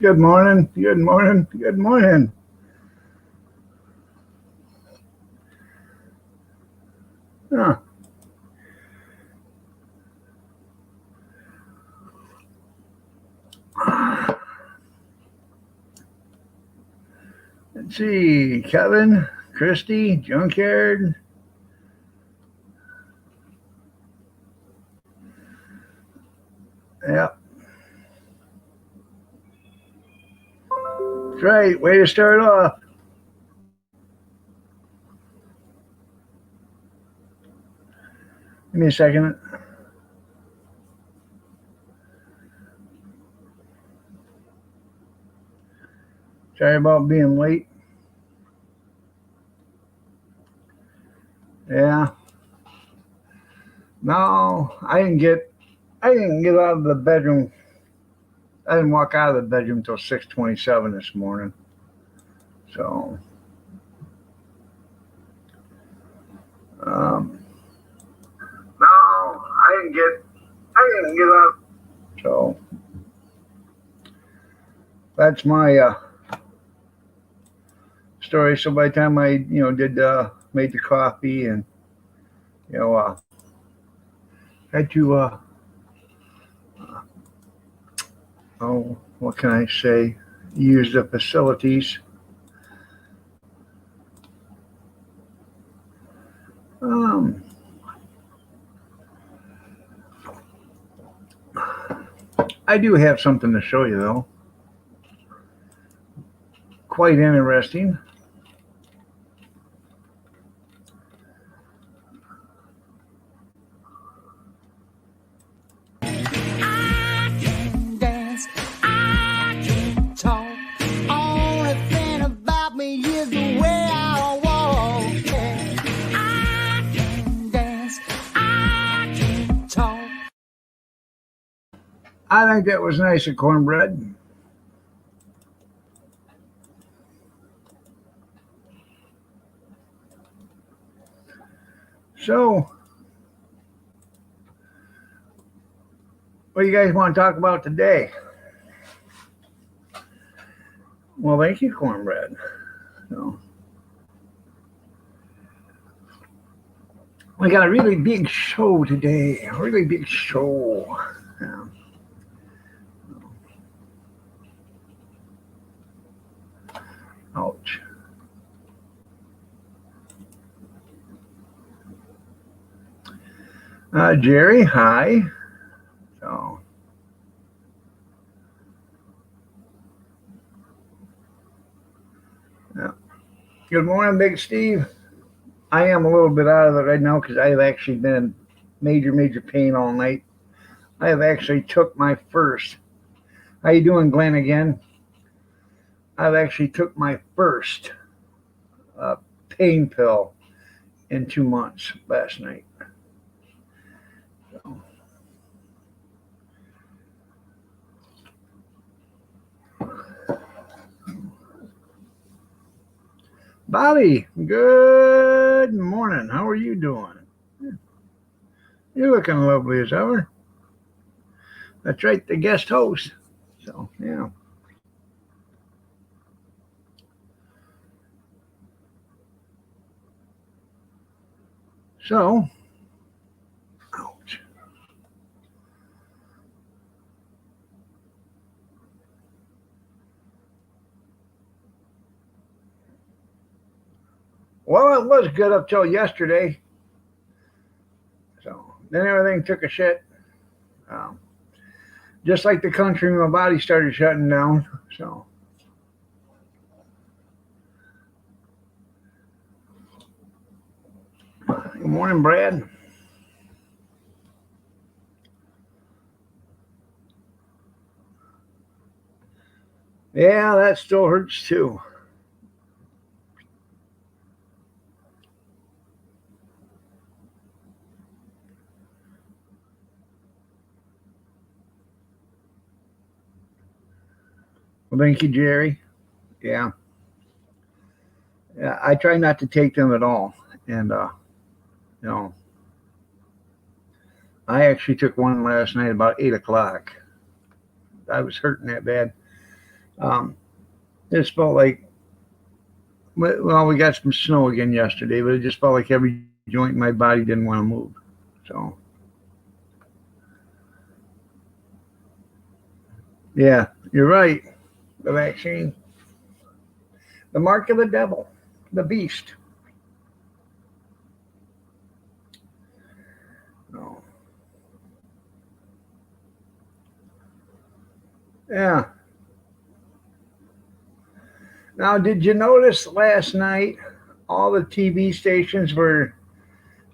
Good morning. Good morning. Good morning. Huh. Let's see. Kevin, Christy, Junkyard. Yep. That's right. Way to start off. Give me a second. Sorry about being late. Yeah. No, I didn't get out of the bedroom. I didn't walk out of the bedroom until 6:27 this morning. So, um, no, I didn't get out. So that's my story. So by the time I, did made the coffee and you know had to what can I say? Use the facilities. Um, I do have something to show you though. Quite interesting. I can dance, I can talk. Only thing about me is the way I walk. Yeah. I can dance, I can talk. I think that was nice of cornbread. So, what do you guys want to talk about today? Well, thank you, cornbread. So, we got a really big show today. A really big show. Yeah. Ouch. Jerry, hi. So, yeah. Good morning, Big Steve. I am a little bit out of it right now because I have actually been in major pain all night. I have actually took my first. How you doing, Glenn? Again, I've actually took my first uh, pain pill in 2 months last night. So, Bobby, good morning. How are you doing? You're looking lovely as ever. That's right, the guest host. So, yeah. So, ouch. Well, it was good up till yesterday. So, then everything took a shit. Um, just like the country, my body started shutting down. So, good morning, Brad. Yeah, that still hurts too. Well, thank you, Jerry. Yeah. Yeah, I try not to take them at all. And, you know, I actually took one last night about 8 o'clock. I was hurting that bad. It felt like, well, we got some snow again yesterday, but it just felt like every joint in my body didn't want to move. So, yeah, you're right. The vaccine, the mark of the devil, the beast. Oh, yeah. Now, did you notice last night all the TV stations were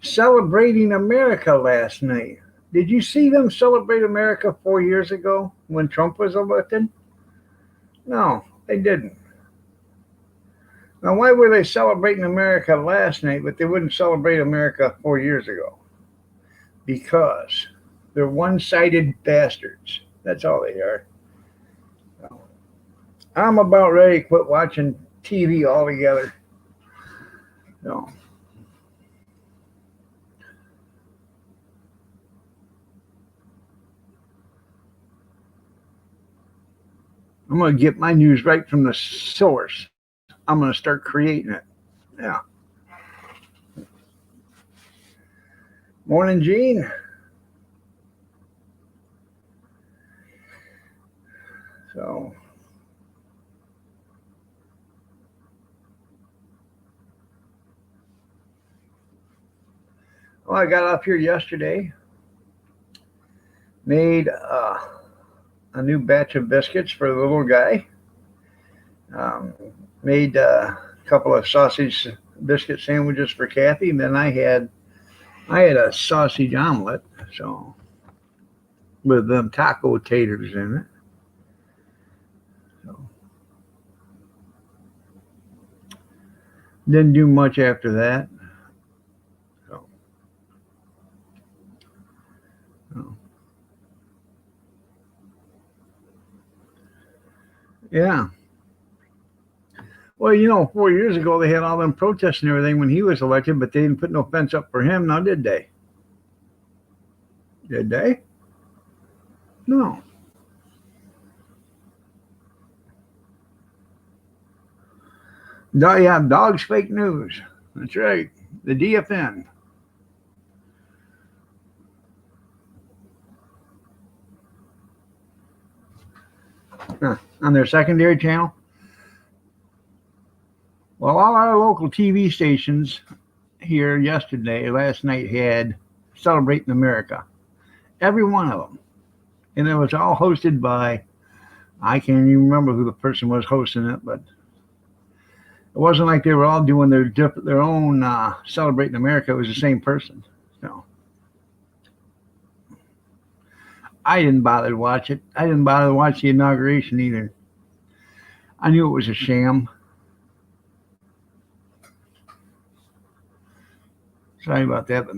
celebrating America last night? Did you see them celebrate America 4 years ago when Trump was elected? No, they didn't. Now, why were they celebrating America last night, but they wouldn't celebrate America 4 years ago? Because they're one sided bastards. That's all they are. I'm about ready to quit watching TV altogether. So, I'm going to get my news right from the source. I'm going to start creating it. Yeah. Morning, Gene. So, well, I got up here yesterday, made a new batch of biscuits for the little guy, um, made a couple of sausage biscuit sandwiches for Kathy, and then I had a sausage omelet, so with them taco taters in it. So didn't do much after that. So, so, yeah. Well, 4 years ago they had all them protests and everything when he was elected, but they didn't put no fence up for him. Now, did they? Did they? No. Yeah, dog's fake news. That's right. The DFN. Huh. On their secondary channel. Well, all our local TV stations here last night had Celebrating America. Every one of them. And it was all hosted by, I can't even remember who the person was hosting it, but it wasn't like they were all doing their own Celebrating America. It was the same person. So I didn't bother to watch it. I didn't bother to watch the inauguration either. I knew it was a sham. Sorry about that, but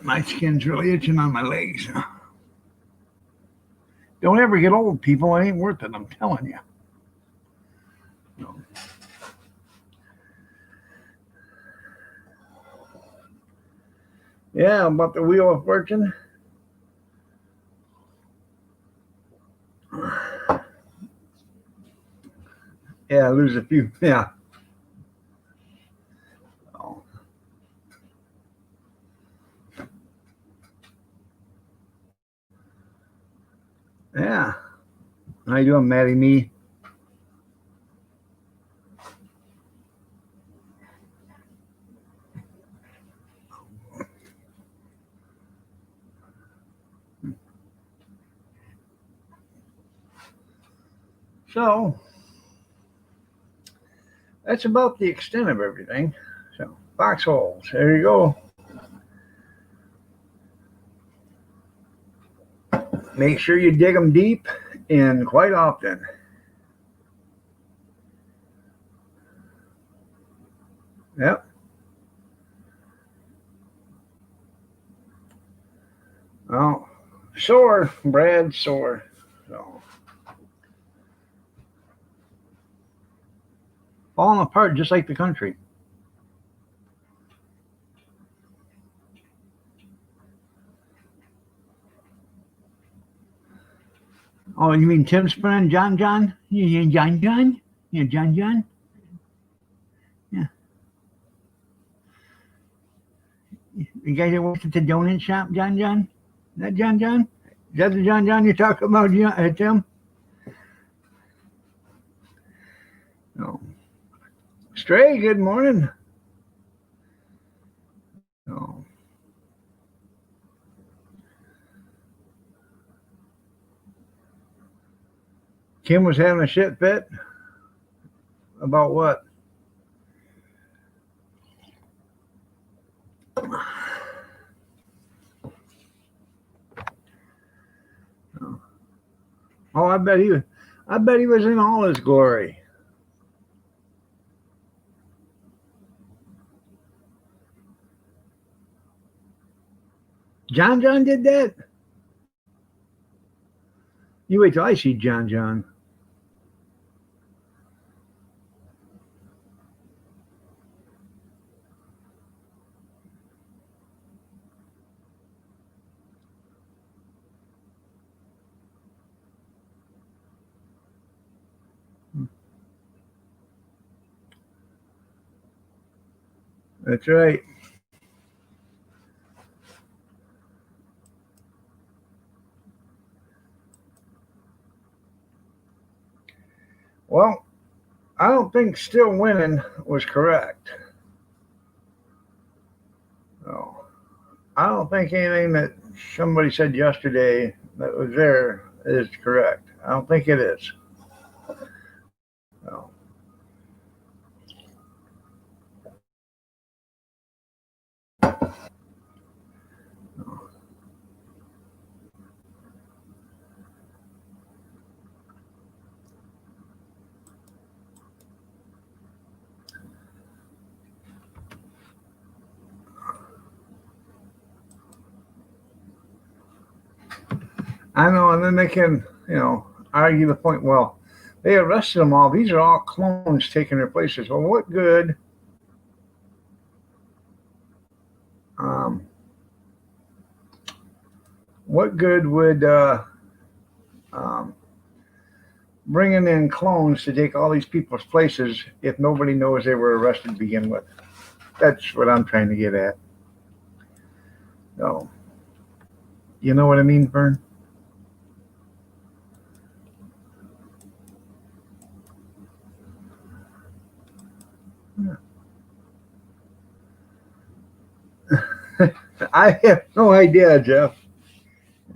my skin's really itching on my legs. Don't ever get old, people. It ain't worth it. I'm telling you. No. Yeah, about the Wheel of Fortune. Yeah, lose a few. Yeah. Oh. Yeah. How you doing, Maddie? Me? So that's about the extent of everything. So foxholes. There you go. Make sure you dig them deep and quite often. Yep. Oh, sore, Brad, sore. So falling apart just like the country. Oh, you mean Tim's friend, John John? Yeah, John John? Yeah, John John? Yeah. You guys that worked at the donut shop, John John? Is that John John? Is that the John John you're talking about, Tim? No. Stray, good morning. No. Kim was having a shit fit? About what? Oh, I bet he was in all his glory. John John did that? You wait till I see John John. That's right. Well, I don't think still winning was correct. No. I don't think anything that somebody said yesterday that was there is correct. I don't think it is. No. I know, and then they can, argue the point. Well, they arrested them all. These are all clones taking their places. Well, um, what good would um, bringing in clones to take all these people's places if nobody knows they were arrested to begin with? That's what I'm trying to get at. So, you know what I mean, Vern? I have no idea, Jeff.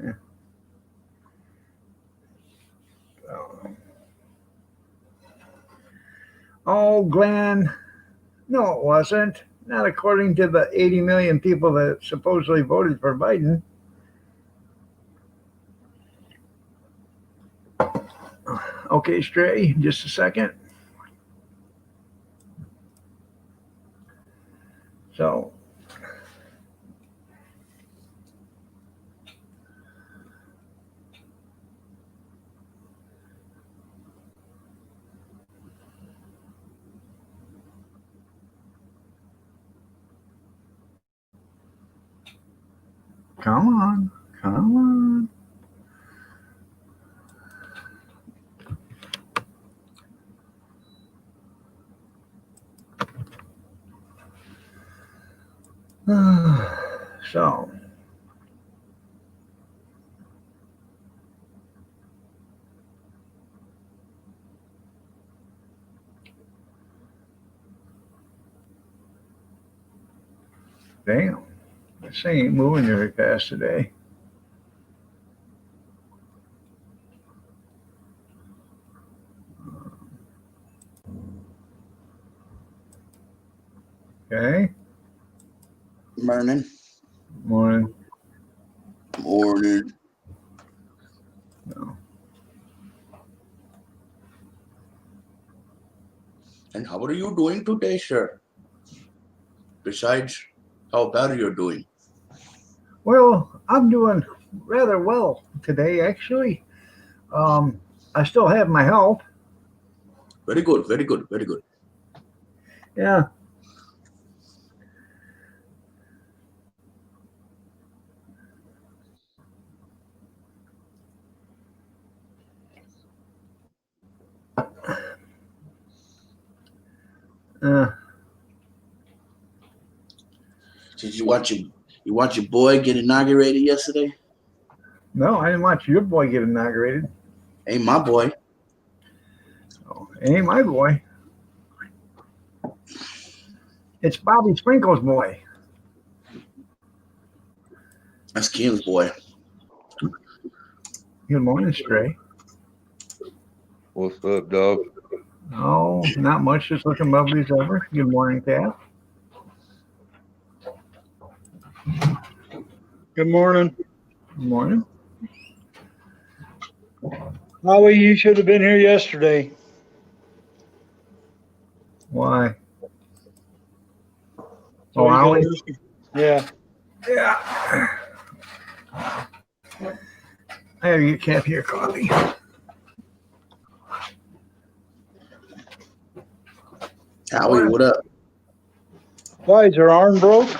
Yeah. Oh, Glenn. No, it wasn't. Not according to the 80 million people that supposedly voted for Biden. Okay, Stray, just a second. So, come on. Come on. So, damn. This thing ain't moving very fast today. Okay. Morning. Morning. Morning. No. And how are you doing today, sir? Besides how bad you're doing. Well, I'm doing rather well today, actually. I still have my health. Very good, very good, very good. Yeah. Did you watch your boy get inaugurated yesterday? No, I didn't watch your boy get inaugurated. Ain't my boy. Oh, ain't my boy. It's Bobby Sprinkle's boy. That's Kim's boy. Good morning, Stray. What's up, dog? Oh, not much. Just looking lovely as ever. Good morning, Pat. Good morning. Good morning. Howie, you should have been here yesterday. Why? So Oh, you Howie? could- Yeah. Yeah. I gotta get Kathy her coffee. Howie, what up? Why, is her arm broke?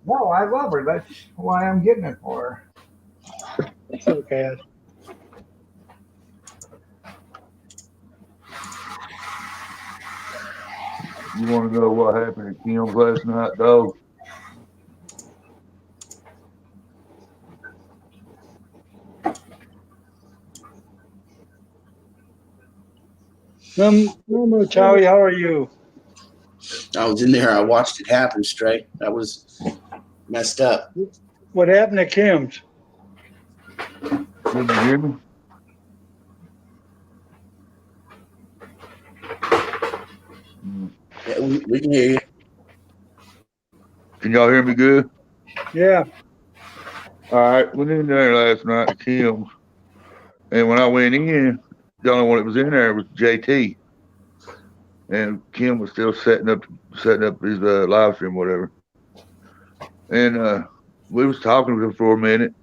No, I love her. That's why I'm getting it for her. It's okay. You want to know what happened at Kim's last night, dog? No much, Howie. How are you? I was in there. I watched it happen, Stray. That was messed up. What happened to Kim's? Can you hear me? Yeah, we can hear you. Can y'all hear me good? Yeah. All right, went in there last night at Kim's, and when I went in, the only one that was in there was JT, and Kim was still setting up his live stream, whatever. And we was talking to him for a minute,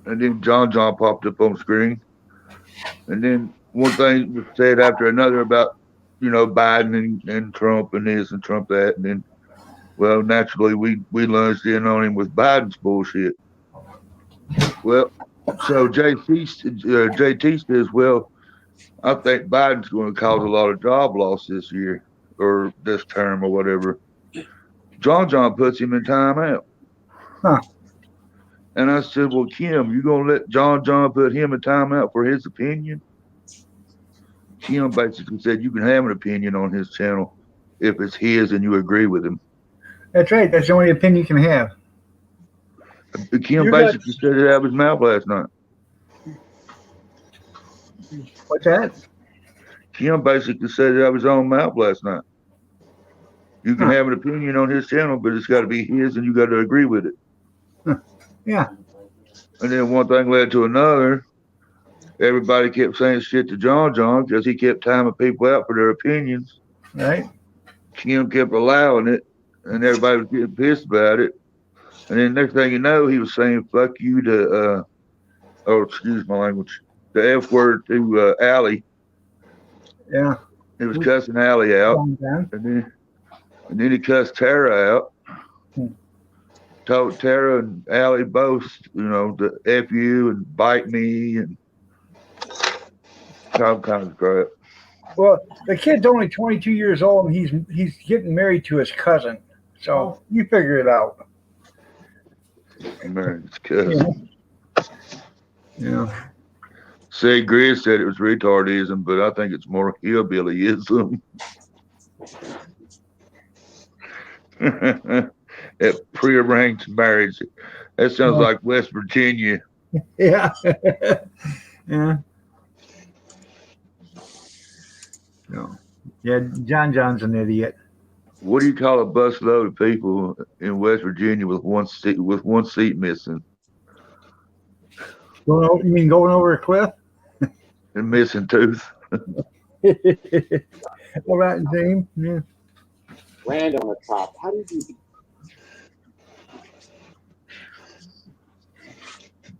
and then John popped up on the screen, and then one thing was said after another about, Biden and Trump and this and Trump that, and then, well, naturally we lunged in on him with Biden's bullshit. Well, so JT says, well, I think Biden's going to cause a lot of job loss this year or this term or whatever. John puts him in timeout. Huh. And I said, well, Kim, you going to let John put him in timeout for his opinion? Kim basically said you can have an opinion on his channel if it's his and you agree with him. That's right. That's the only opinion you can have. Kim basically said it out of his mouth last night. What's that? Kim basically said it out of his own mouth last night. You can have an opinion on his channel, but it's got to be his and you got to agree with it. Yeah. And then one thing led to another. Everybody kept saying shit to John because he kept timing people out for their opinions. Right. Kim kept allowing it, and everybody was getting pissed about it. And then next thing you know, he was saying "fuck you" to, excuse my language, the F word to Allie. Yeah. He was cussing Allie out, and then he cussed Tara out. Told Tara and Allie both, to F you and bite me and all kinds of crap. Well, the kid's only 22 years old, and he's getting married to his cousin. So you figure it out. Married his cousin. Yeah. Say Grizz said it was retardism, but I think it's more hillbillyism. That prearranged marriage. That sounds like West Virginia. Yeah. Yeah. No. Yeah, John's an idiot. What do you call a busload of people in West Virginia with one seat missing You mean going over a cliff? and missing tooth? All right, James. Yeah. Land on the top. How did you?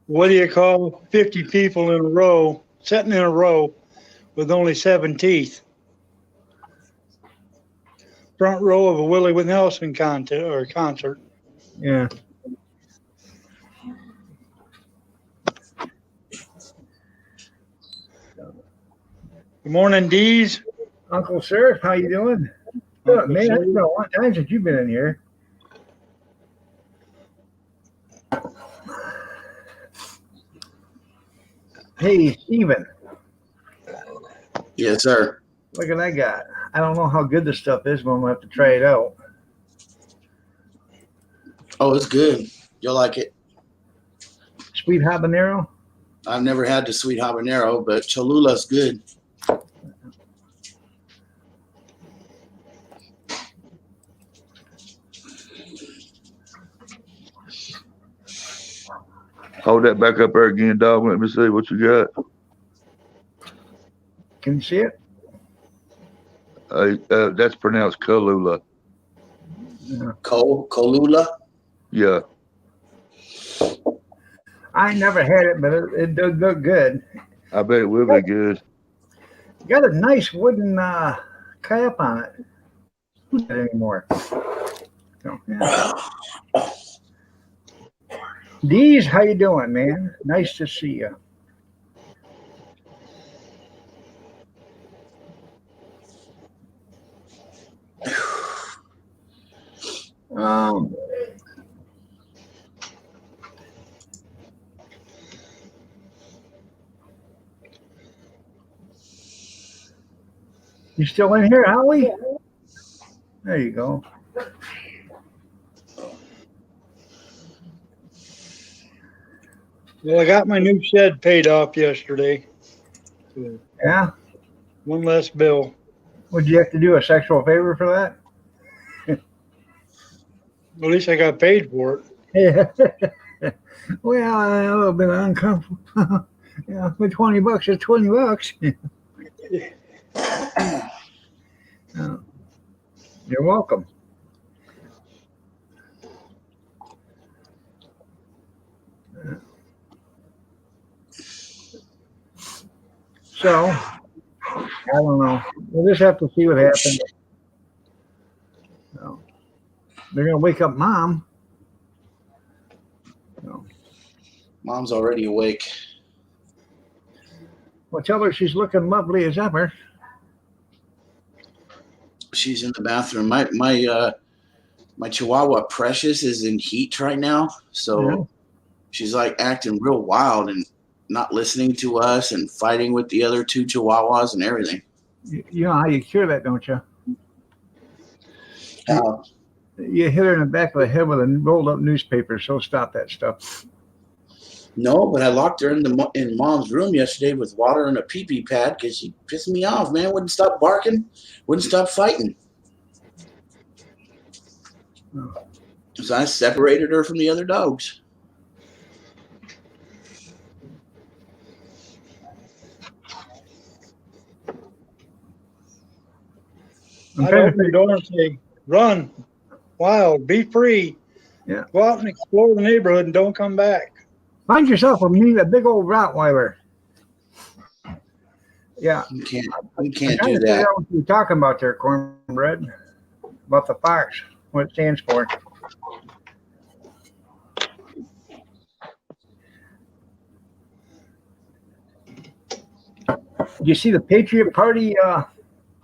What do you call 50 people in a row, sitting in a row with only 7 teeth? Front row of a Willie Nelson concert. Yeah. Good morning, Dees. Uncle Sir, how you doing? Good, man, it's been a long time since you've been in here. Hey, Steven, Yes, sir. look what I got. I don't know how good this stuff is, but I'm gonna have to try it out. Oh, it's good. You'll like it. Sweet habanero. I've never had the sweet habanero, but Cholula's good. Hold that back up there again, dog. Let me see what you got. Can you see it? That's pronounced Cholula. Cholula. Yeah. I never had it, but it does look good. I bet it will be good. Got a nice wooden cap on it. Who's that anymore? So, yeah. Deez, how you doing, man? Nice to see you. Um, you still in here, Howie? There you go. Well, I got my new shed paid off yesterday. So Yeah? one less bill. Would you have to do a sexual favor for that? At least I got paid for it. Yeah. Well, a little bit uncomfortable. Yeah, for $20, it's $20. You're welcome. So, I don't know. We'll just have to see what happens. So, they're going to wake up Mom. So, Mom's already awake. well, tell her she's looking lovely as ever. She's in the bathroom. My Chihuahua Precious is in heat right now, so Yeah. she's like acting real wild and not listening to us and fighting with the other two Chihuahuas and everything. You know how you cure that, don't you? Uh, You hit her in the back of the head with a rolled up newspaper. She'll stop that stuff. no, but I locked her in Mom's room yesterday with water and a pee-pee pad because she pissed me off, man. Wouldn't stop barking, wouldn't stop fighting. So I separated her from the other dogs. I'd open the door and say, run, wild, be free. Yeah. Go out and explore the neighborhood and don't come back. Find yourself a big old Rottweiler. Yeah. You can't I'm do trying to figure that. out what you're talking about there, Cornbread. About the fox, what it stands for. You see the Patriot Party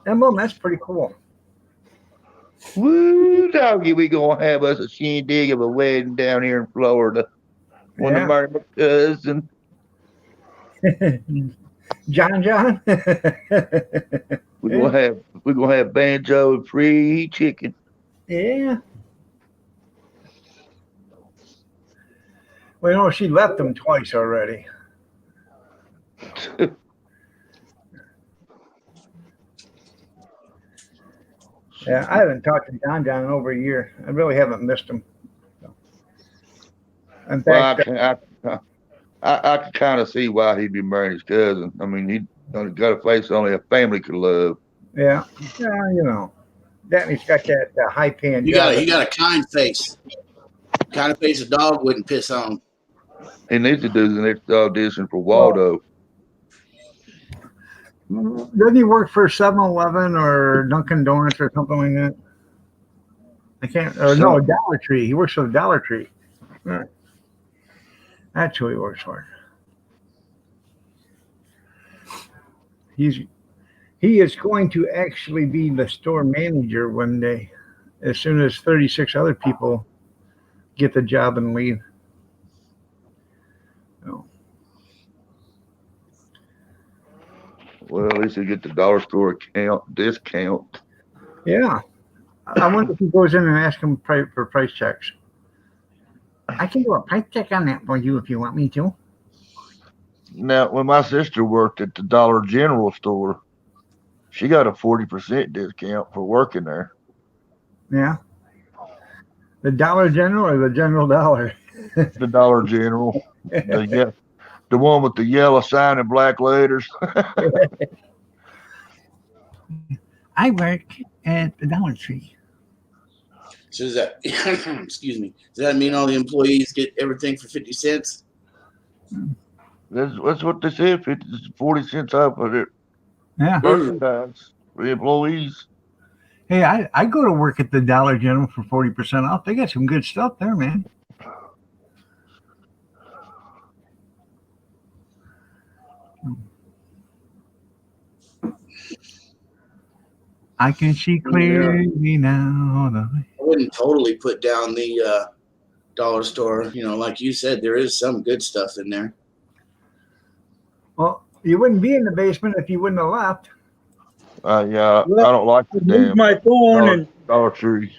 emblem? That's pretty cool. Woo, doggy, we gonna have us a shindig of a wedding down here in Florida. One Yeah. of my cousin. John. We're gonna have banjo and free chicken. Yeah. Well, you know, she left them twice already. Yeah, I haven't talked to John in over a year. I really haven't missed him. In Well, fact, I can kind of see why he'd be marrying his cousin. I mean, he got a face only a family could love. yeah, you know, Danny's got that high paying You job. got a kind face. Kind of face a dog wouldn't piss on. He needs to do the next audition for Waldo. Doesn't he work for 7-Eleven or Dunkin' Donuts or something like that? I can't. Or no, Dollar Tree. He works for the Dollar Tree. Right. That's who he works for. He's He is going to actually be the store manager one day, as soon as 36 other people get the job and leave. So, Well, at least you get the dollar store discount. yeah. I wonder if he goes in and asks him for price checks. I can do a price check on that for you if you want me to. Now, when my sister worked at the Dollar General store, she got a 40% discount for working there. Yeah. The Dollar General or the General Dollar? The Dollar General, the one with the yellow sign and black letters. I work at the Dollar Tree. So does that, excuse me, does that mean all the employees get everything for 50 cents? That's what they said. 40 cents off of it. Yeah. Merchandise for the employees. Hey, I go to work at the Dollar General for 40% off. They got some good stuff there, man. I can see clearly now. I wouldn't totally put down the dollar store. You know, like you said, there is some good stuff in there. Well, you wouldn't be in the basement if you wouldn't have left. Yeah, I don't like the I moved damn my phone and Dollar Tree.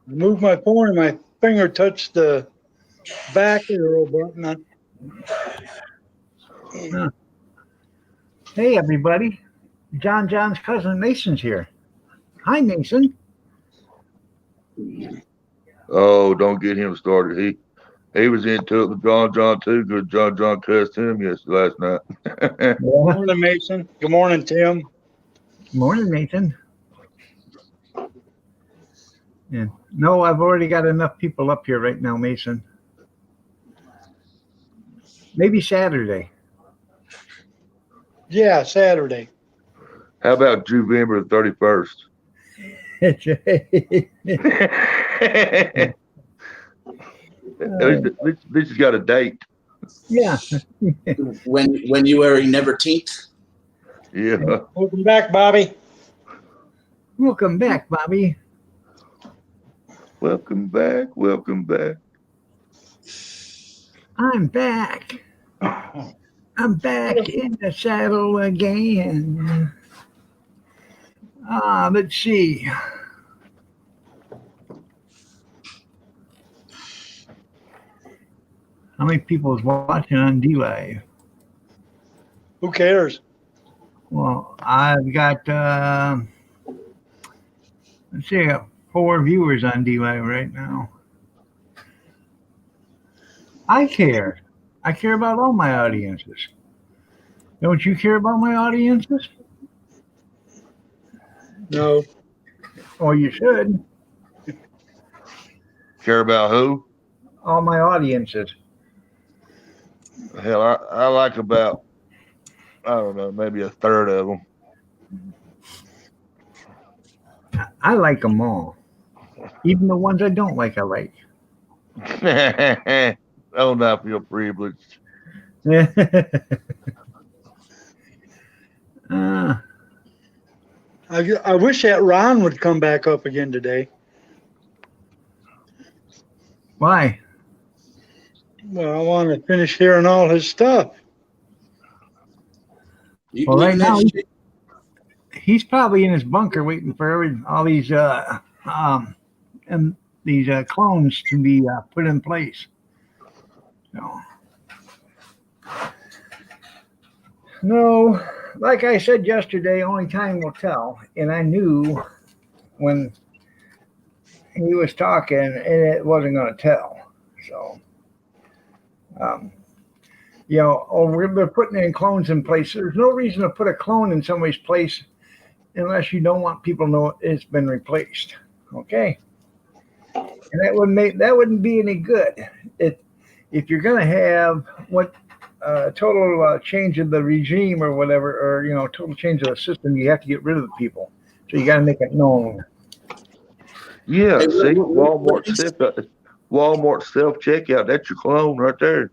my finger touched the back arrow button. Hey, everybody. John's cousin Mason's here. Hi, Mason. Oh, don't get him started. He was into it with John too, because John cussed him last night. Good morning, Mason. Good morning, Tim. Morning, Nathan. Yeah. No, I've already got enough people up here right now, Mason. Maybe Saturday. Yeah, Saturday. How about November 31st? At least he's got a date. Yeah. When January never teeth. Yeah. Welcome back, Bobby. Welcome back, Bobby. Welcome back. Welcome back. I'm back. I'm back in the saddle again. Let's see. How many people is watching on D-Live? Who cares? Well, I've got, let's see, I got 4 viewers on D-Live right now. I care. I care about all my audiences. Don't you care about my audiences? No. Oh, you should. Care about who? All my audiences. Hell, I like about, I don't know, maybe a third of them. I like them all. Even the ones I don't like, I like. Oh, I feel privileged. I wish that Ron would come back up again today. Why? Well, I want to finish hearing all his stuff. Well, right now he's probably in his bunker waiting for all these clones to be put in place. No, like I said yesterday, only time will tell. And I knew when he was talking, and it wasn't going to tell. So, they're putting in clones in place. There's no reason to put a clone in somebody's place unless you don't want people to know it's been replaced. Okay, and that wouldn't be any good. If you're going to have total change of the regime or whatever, or total change of the system, you have to get rid of the people. So you got to make it known. Yeah, see, Walmart self checkout. That's your clone right there.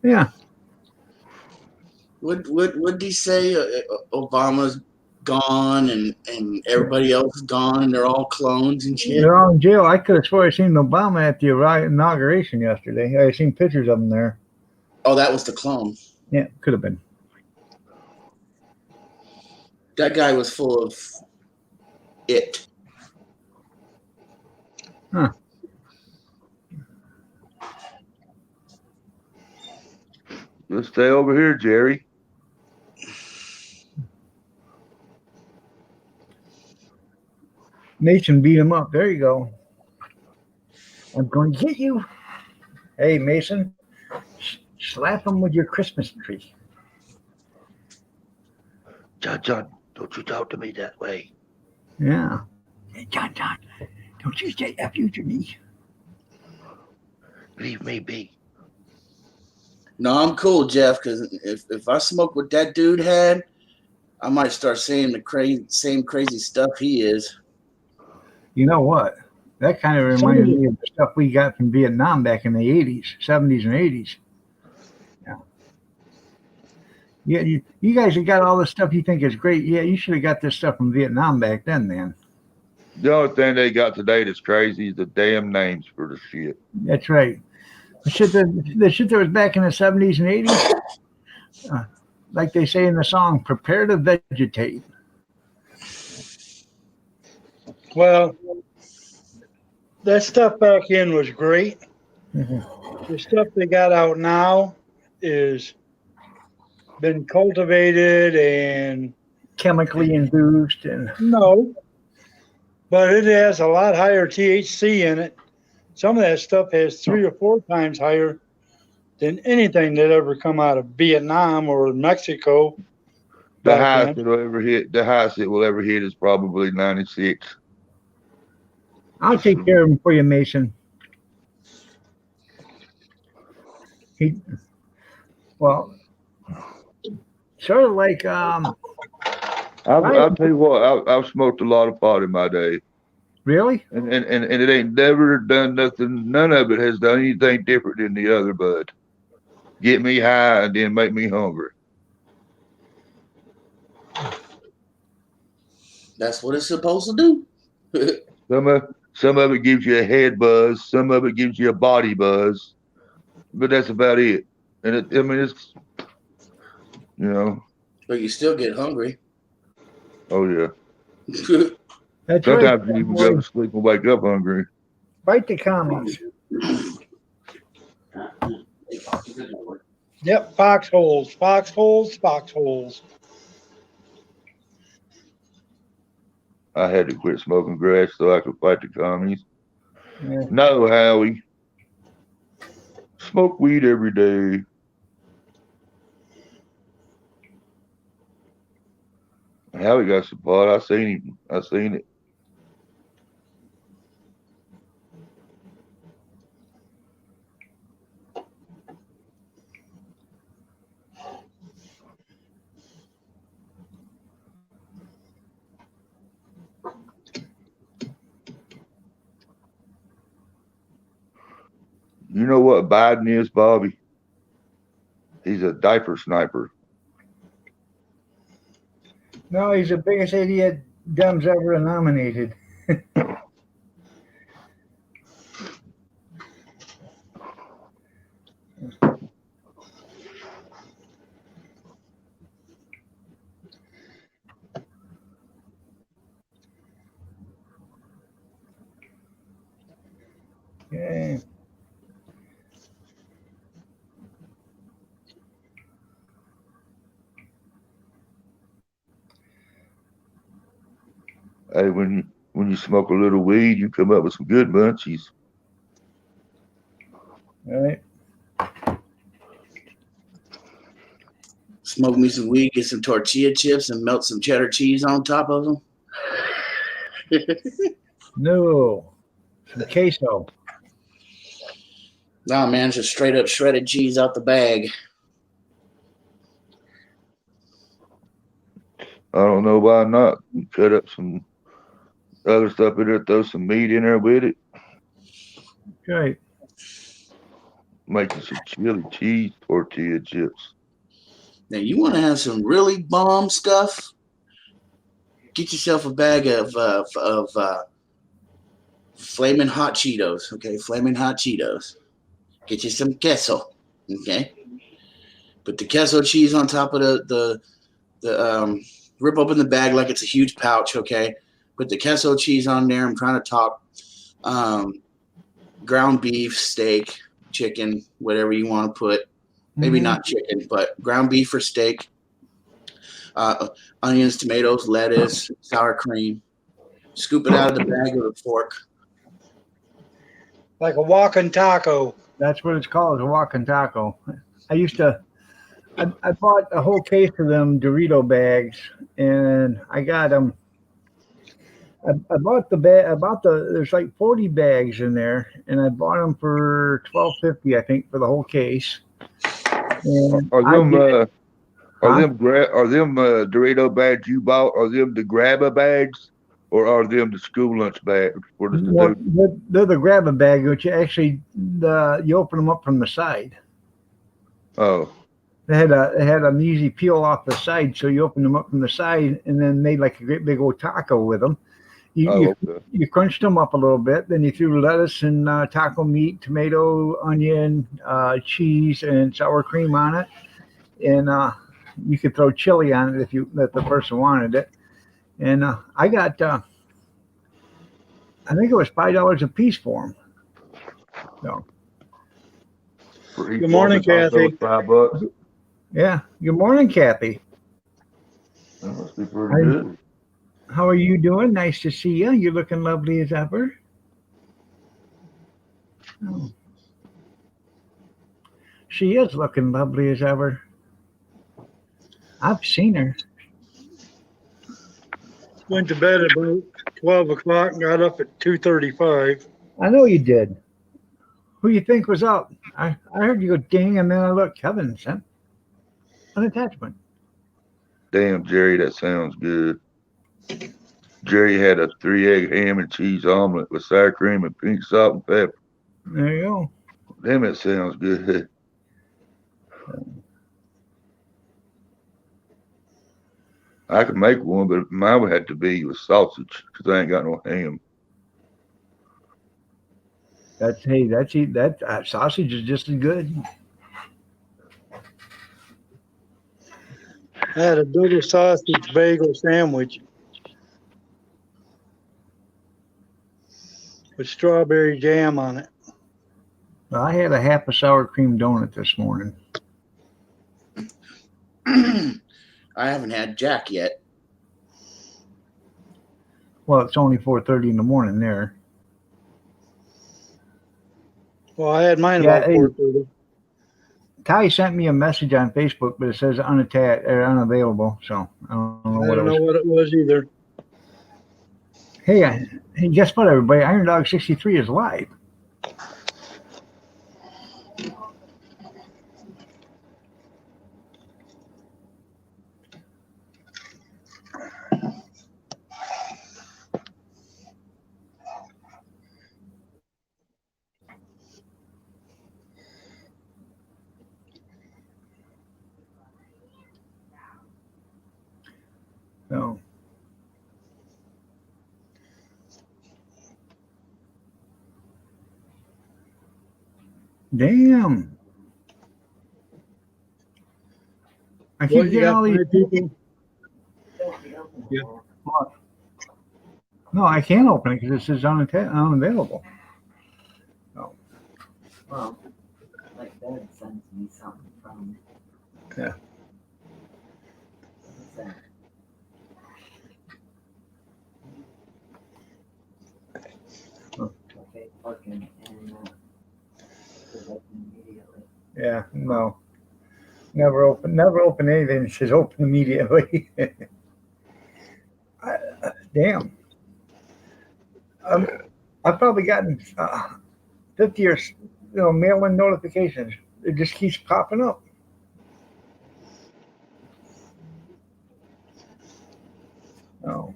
Yeah. Would he say Obama's gone and everybody else is gone and they're all clones and shit? They're all in jail. I could have swore I seen Obama at the inauguration yesterday. I seen pictures of him there. Oh, that was the clone. Yeah, could have been. That guy was full of it. Huh. Let's stay over here, Jerry. Mason beat him up. There you go. I'm going to get you. Hey, Mason, slap him with your Christmas tree. John, don't you talk to me that way. Yeah. Hey, John, don't you say F you to me. Leave me be. No, I'm cool, Jeff, because if I smoke what that dude had, I might start saying the same crazy stuff he is. You know what? That kind of reminded me of the stuff we got from Vietnam back in the 80s, 70s, and 80s. Yeah, you guys have got all this stuff you think is great. Yeah, you should have got this stuff from Vietnam back then, man. The only thing they got today that's crazy is the damn names for the shit. That's right. The shit that was back in the 70s and 80s, like they say in the song, prepare to vegetate. Well, that stuff back in was great. Mm-hmm. The stuff they got out now is been cultivated and Chemically induced and no, but it has a lot higher THC in it. Some of that stuff has 3 or 4 times higher than anything that ever come out of Vietnam or Mexico. The back highest then. the highest it will ever hit is probably 96. I'll take care of him for you, Mason. Well, sort of like I'll tell you what, I've smoked a lot of pot in my day. really? And it ain't never done nothing. None of it has done anything different than the other, bud. Get me high and then make me hungry. That's what it's supposed to do. Some of it gives you a head buzz. Some of it gives you a body buzz. But that's about it. And it's, But you still get hungry. oh yeah. That's Sometimes right. you even go to sleep and wake up hungry. Bite the commies. Yep, foxholes. I had to quit smoking grass so I could fight the commies. Yeah. No, Howie. Smoke weed every day. Howie got some pot. I seen it. You know what Biden is, Bobby? He's a diaper sniper. No, he's the biggest idiot Dumb's ever nominated. Okay. Hey, when you smoke a little weed, you come up with some good munchies. All right. Smoke me some weed, get some tortilla chips, and melt some cheddar cheese on top of them. No. Some queso. Nah, man, just straight up shredded cheese out the bag. I don't know why not. You cut up some other stuff in there, throw some meat in there with it. Right. Make you some chili cheese tortilla chips. Now, you want to have some really bomb stuff? Get yourself a bag of Flaming Hot Cheetos. Okay, Flaming Hot Cheetos. Get you some queso. Okay, put the queso cheese on top of the rip open the bag like it's a huge pouch. Okay, put the queso cheese on there. I'm trying to talk ground beef, steak, chicken, whatever you want to put. Maybe not chicken, but ground beef or steak. Onions, tomatoes, lettuce, sour cream. Scoop it out of the bag with a fork. Like a walking taco. That's what it's called, a walking taco. I bought a whole case of them Dorito bags, and I got them. I bought the bag. There's like 40 bags in there, and I bought them for $12.50, I think, for the whole case. And Are them Huh? Dorito bags you bought? Are them the grabber bags, or are them the school lunch bags for the Well, students? they're the grab a bag, which you actually you open them up from the side. Oh, They had an easy peel off the side, so you open them up from the side and then made like a great big old taco with them. You okay. you crunched them up a little bit, then you threw lettuce and taco meat, tomato, onion, cheese, and sour cream on it, and you could throw chili on it if the person wanted it. And I got I think it was $5 a piece for them. So For each Good morning, one, it's also Kathy. $5. yeah. Good morning, Kathy. That must be pretty good. How are you doing? Nice to see you. You're looking lovely as ever. Oh. She is looking lovely as ever. I've seen her. Went to bed about 12 o'clock and got up at 2:35. I know you did. Who you think was up? I heard you go ding, and then I looked. Kevin sent an attachment. Damn, Jerry, that sounds good. Jerry had a 3-egg ham and cheese omelet with sour cream and pink salt and pepper. There you go. Damn, it sounds good. I could make one, but mine would have to be with sausage because I ain't got no ham. That sausage is just as good. I had a double sausage bagel sandwich with strawberry jam on it. I had a half a sour cream donut this morning. I haven't had Jack yet. Well, it's only 4:30 in the morning there. Well, I had mine Yeah, about hey. 4:30. Ty sent me a message on Facebook, but it says unattached or unavailable. So I don't know I what it don't was. know what it was either. Hey, guess what, everybody? Iron Dog 63 is live. So. Damn. I keep What, you getting got all these 5 people? Yeah. What? No, I can't open it because it says unavailable. Well, like Dad sends me something from. Yeah. What's that? Oh. Okay, parking and open immediately. Yeah, no. Never open anything that says open immediately. Damn. I've probably gotten 50 or mail-in notifications. It just keeps popping up. Oh.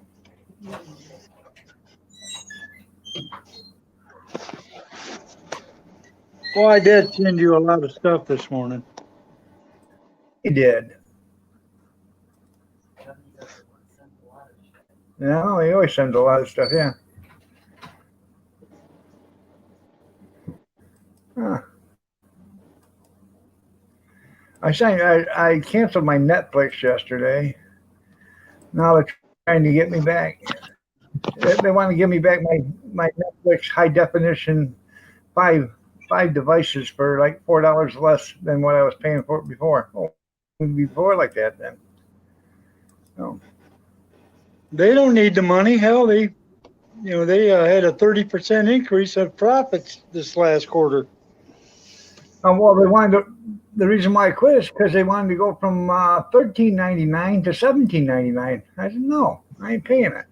Well, I did send you a lot of stuff this morning. He did. Yeah, he always sends a lot of stuff. Yeah. Huh. I canceled my Netflix yesterday. Now they're trying to get me back. They want to give me back my Netflix high definition five devices for like $4 less than what I was paying for it before. Oh, before like that then. Oh. They don't need the money. Hell, they had a 30% increase of profits this last quarter. Well, they wanted to. The reason why I quit is because they wanted to go from $13.99 to $17.99. I said no, I ain't paying it.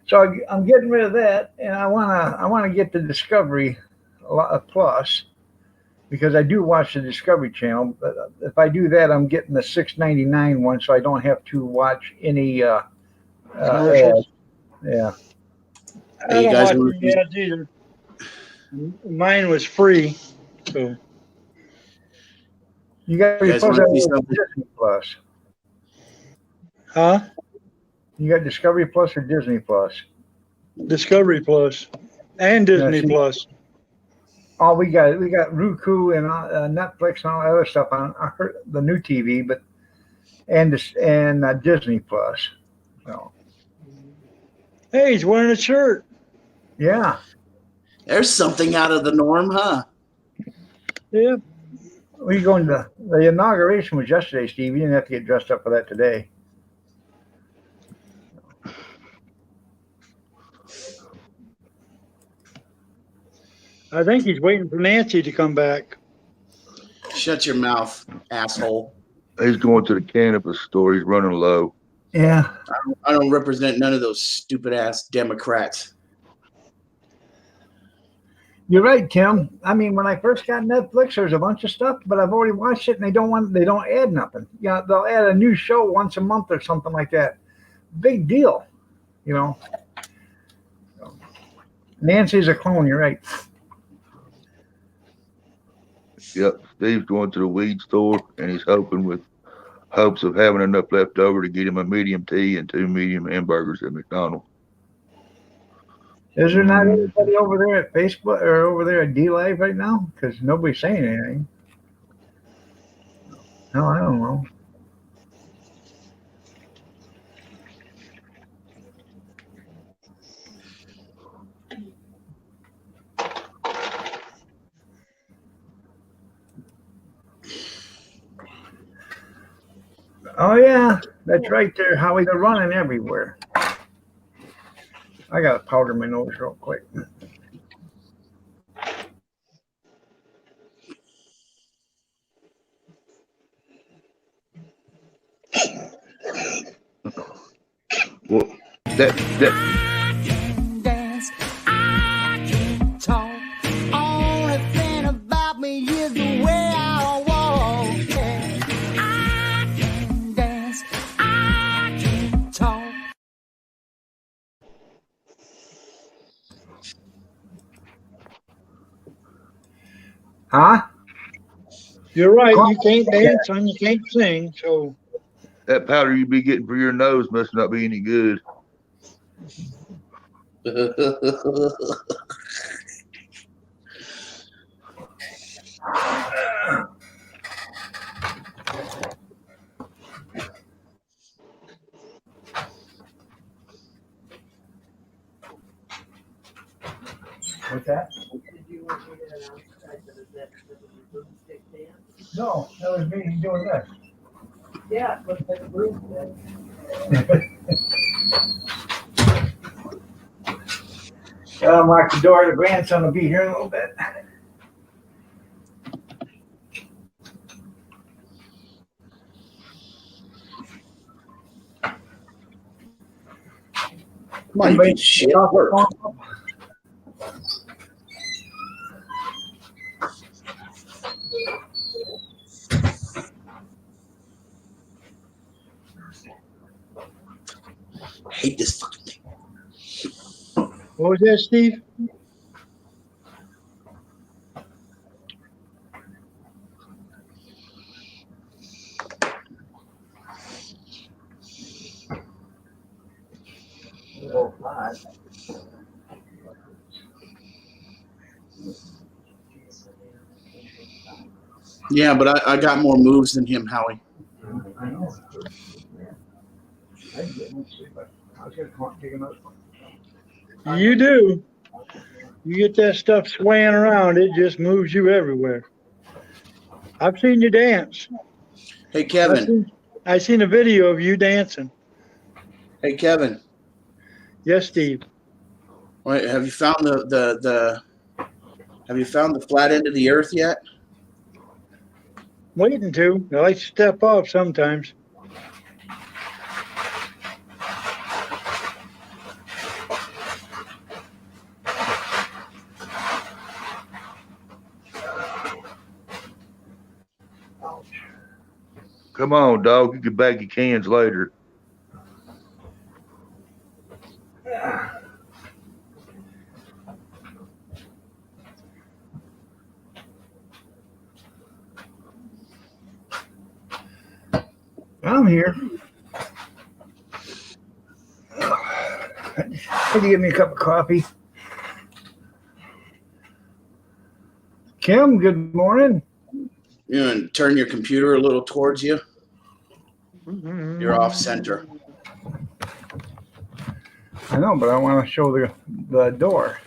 So I'm getting rid of that, and I wanna get the Discovery Plus because I do watch the Discovery Channel. But if I do that, I'm getting the $6.99 one, so I don't have to watch any Commercials. ads. Yeah. I you don't guys watch wanna the ads either. Mine was free, so You got You guys Plus, wanna see something? Disney Plus. huh? You got Discovery Plus or Disney Plus? Discovery Plus and Disney see- Plus. Oh, we got Roku and Netflix and all that other stuff on the new TV, but and Disney Plus. So Hey, he's wearing a shirt. yeah, There's something out of the norm, huh? Yeah. we going to the inauguration was yesterday, Steve. You didn't have to get dressed up for that today. I think he's waiting for Nancy to come back. Shut your mouth, asshole. He's going to the cannabis store. He's running low. Yeah, I don't represent none of those stupid ass Democrats. you're right, Tim. I mean, when I first got Netflix, there's a bunch of stuff, but I've already watched it, and they don't add nothing. Yeah, they'll add a new show once a month or something like that. Big deal, you know. Nancy's a clone. You're right. Yep. Steve's going to the weed store, and he's with hopes of having enough left over to get him a medium tea and 2 medium hamburgers at McDonald's. Is there not anybody over there at Facebook or over there at D-Live right now? Because nobody's saying anything. No, I don't know. Oh yeah, that's right there, Howie. They're running everywhere. I gotta powder my nose real quick. Well, that I can dance, I can talk. Only thing about me is the way I walk. Yeah. I can dance, I can talk. Huh? You're right. You can't dance and you can't sing. So that powder you be getting for your nose must not be any good. What's that? Did you want me to announce that the broomstick dance? No, that was me doing this. Yeah, it looks like a broomstick. Gotta unlock the door. The grandson will be here in a little bit. Come on, you piece of shit. Work. I hate this fucking thing. what was that, Steve? Yeah, but I got more moves than him, Howie. I know. I didn't get much sleep, but I was gonna come out and take another one. You do. You get that stuff swaying around, it just moves you everywhere. I've seen you dance. Hey, Kevin. I seen a video of you dancing. Hey, Kevin. Yes, Steve. Wait, have you found have you found the flat end of the earth yet? Waiting to. I like to step off sometimes. Come on, dog. You can bag your cans later. I'm here. Had to get me a cup of coffee. Kim, good morning. You know, and turn your computer a little towards you. You're off center. I know, but I want to show the door.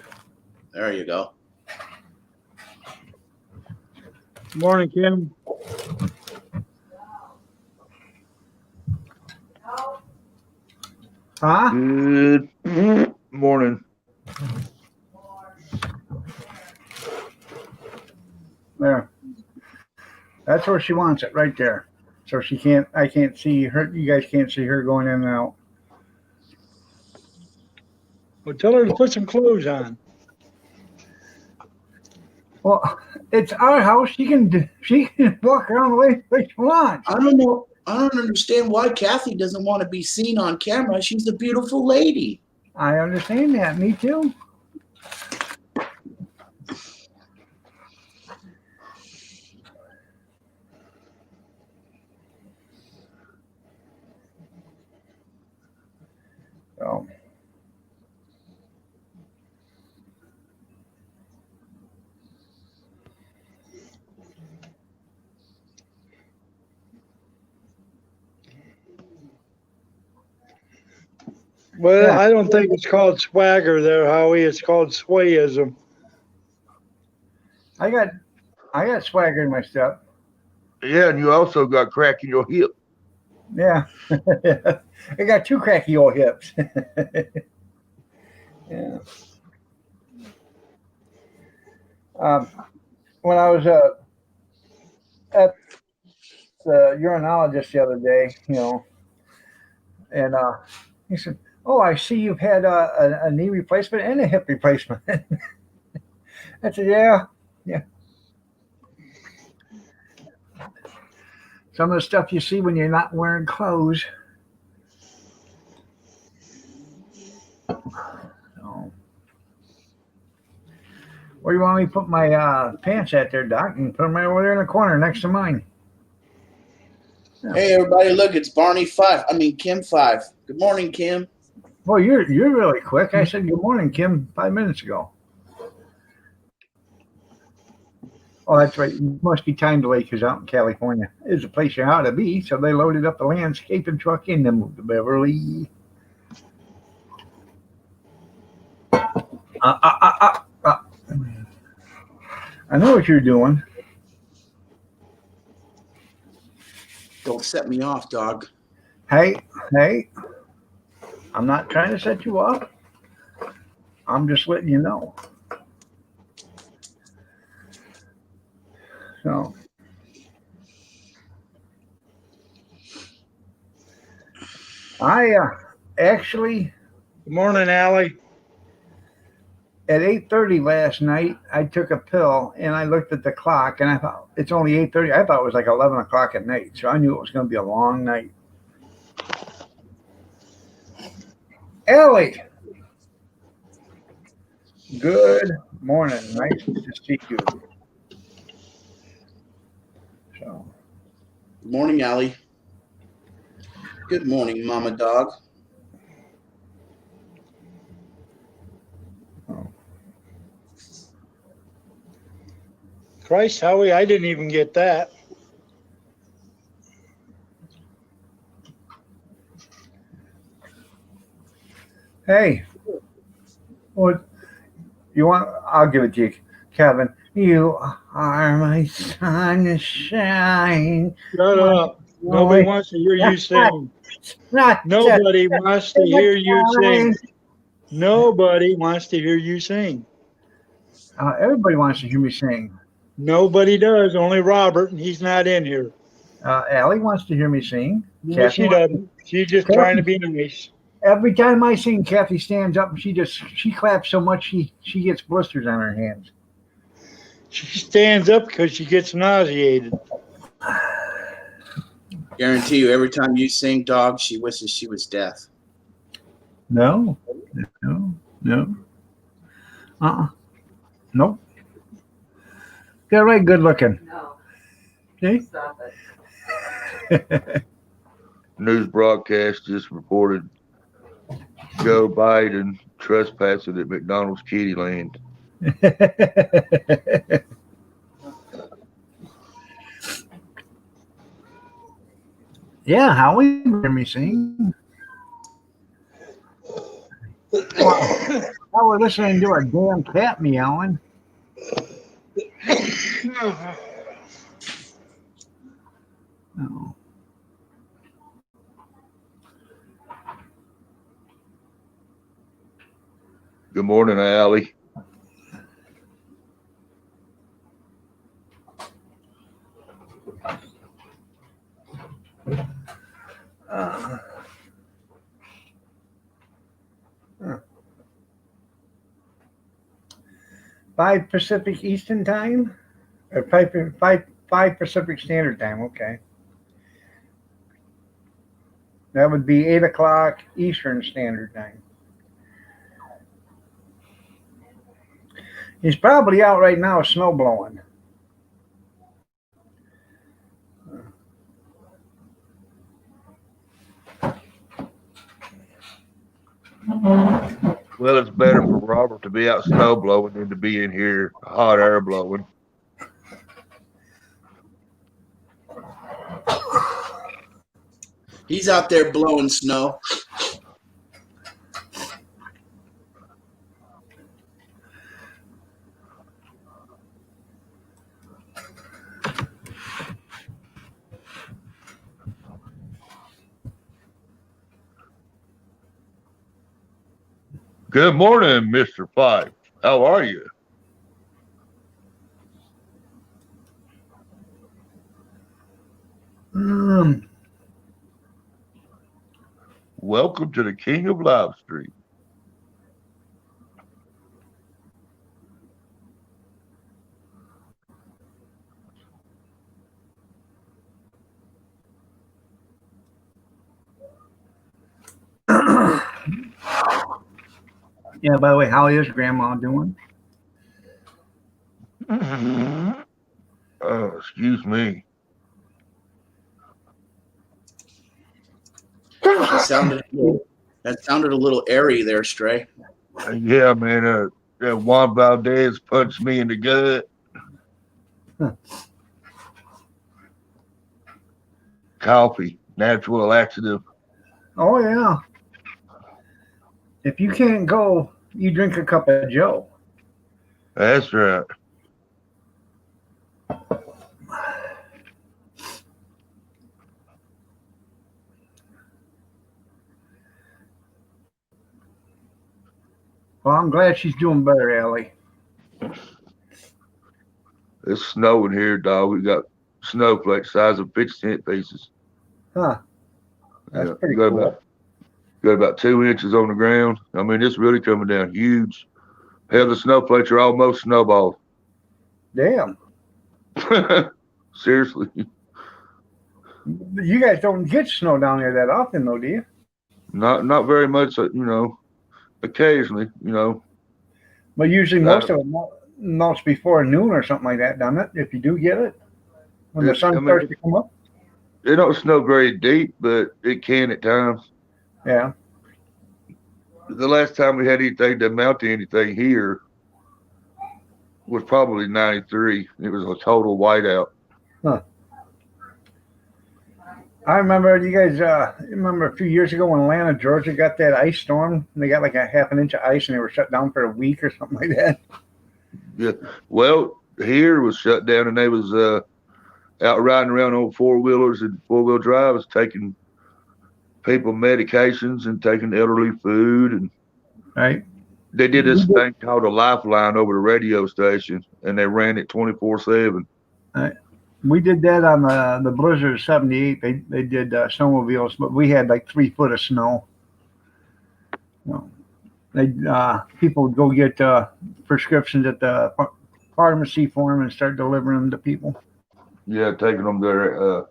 There you go. Morning, Kim. Huh? Good morning. There. That's where she wants it, right there. So I can't see her. You guys can't see her going in and out. Well, tell her to put some clothes on. Well, it's our house. She can walk around the way she wants. I don't know. I don't understand why Kathy doesn't want to be seen on camera. She's a beautiful lady. I understand that. Me too. So. Well, Yeah. I don't think it's called swagger there, Howie. It's called swayism. I got swagger in my step. Yeah, and you also got crack in your hip. Yeah. I got two cracky old hips. Yeah. When I was at the urologist the other day, and he said, "Oh, I see you've had a knee replacement and a hip replacement." I said, "Yeah. Some of the stuff you see when you're not wearing clothes." So, where do you want me to put my pants at there, Doc? And put them right over there in the corner next to mine. Hey, everybody, look, it's Barney 5. I mean, Kim 5. Good morning, Kim. Well, you're really quick. I said good morning, Kim, 5 minutes ago. Oh, that's right. It must be time delay because out in California is a place you ought to be. So they loaded up the landscaping truck and then moved to Beverly. I know what you're doing. Don't set me off, dog. Hey, I'm not trying to set you up. I'm just letting you know. So, I actually, Good morning, Allie. at 8:30 last night, I took a pill and I looked at the clock and I thought it's only 8:30. I thought it was like 11 o'clock at night. So I knew it was going to be a long night. Ellie, good morning. Nice to see you. So, Good morning, Allie. Good morning, Mama Dog. Christ, Howie, I didn't even get that. Hey, what you want? I'll give it to you, Kevin. You are my sunshine. Shut up. Nobody wants to hear you sing. Not Nobody wants to hear you sing. Nobody wants to hear you sing. Everybody wants to hear me sing. Nobody does. Only Robert, and he's not in here. Allie wants to hear me sing. No, Kathy she wants- doesn't. She's just trying to be nice. Every time I sing, Kathy stands up and she claps so much she gets blisters on her hands. She stands up because she gets nauseated. Guarantee you, every time you sing, dog, she wishes she was deaf. No. Nope. They're right good looking. No, See? stop it. News broadcast just reported Joe Biden trespassing at McDonald's Kitty Land. Yeah, Howie, hear me sing. Now we're listening to a damn cat meowing. Oh. Good morning, Allie. Uh, 5 Pacific Eastern Time? Or 5 Pacific Standard Time, okay. That would be 8 o'clock Eastern Standard Time. He's probably out right now snow blowing. Well, it's better for Robert to be out snow blowing than to be in here hot air blowing. He's out there blowing snow. Good morning, Mr. Fife. How are you? Welcome to the King of Live Stream. Yeah, by the way, how is Grandma doing? Oh, excuse me. That sounded a little airy there, Stray. Yeah, man. That Juan Valdez punched me in the gut. Huh. Coffee, natural laxative. Oh, yeah. If you can't go, you drink a cup of Joe. That's right. Well, I'm glad she's doing better, Allie. It's snowing here, dog. We got snowflakes size of 50-cent pieces. Huh. That's Yeah, pretty got cool. got about 2 inches on the ground. I mean, it's really coming down huge. Hell, the snowflakes are almost snowballs. Damn. Seriously. You guys don't get snow down there that often, though, do you? Not very much, occasionally, But usually most of it melts before noon or something like that, doesn't it? If you do get it. When the sun starts to come up? It don't snow very deep, but it can at times. Yeah. The last time we had anything to amount to anything here was probably 93. It was a total whiteout. I remember you guys. Remember a few years ago when Atlanta, Georgia, got that ice storm? And they got like a half an inch of ice, and they were shut down for a week or something like that. Yeah. Well, here was shut down, and they was out riding around on four-wheelers and four-wheel drives, taking people medications and taking elderly food. And Right. they did this thing called a lifeline over the radio station, and they ran it 24/7. We did that on the Blizzard '78. They did snowmobiles, but we had like 3 foot of snow. They people would go get prescriptions at the pharmacy for them and start delivering them to people. Yeah, taking them their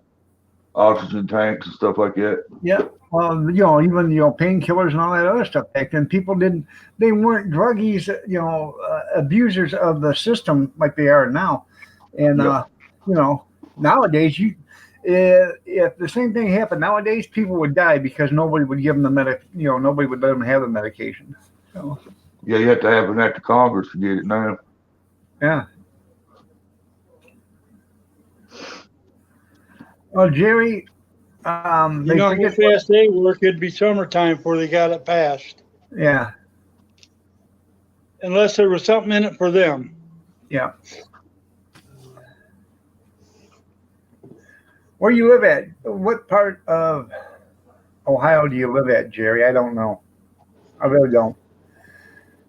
oxygen tanks and stuff like that. Yeah. Well, even painkillers and all that other stuff back then. People they weren't druggies, abusers of the system like they are now. And nowadays if the same thing happened nowadays, people would die because nobody would give them nobody would let them have the medication. So Yeah, you have to have an act of Congress to get it now. yeah. Well, Jerry, You know how fast they work, it'd be summertime before they got it passed. Yeah, Unless there was something in it for them. yeah. Where you live at? What part of Ohio do you live at, Jerry? I don't know. I really don't.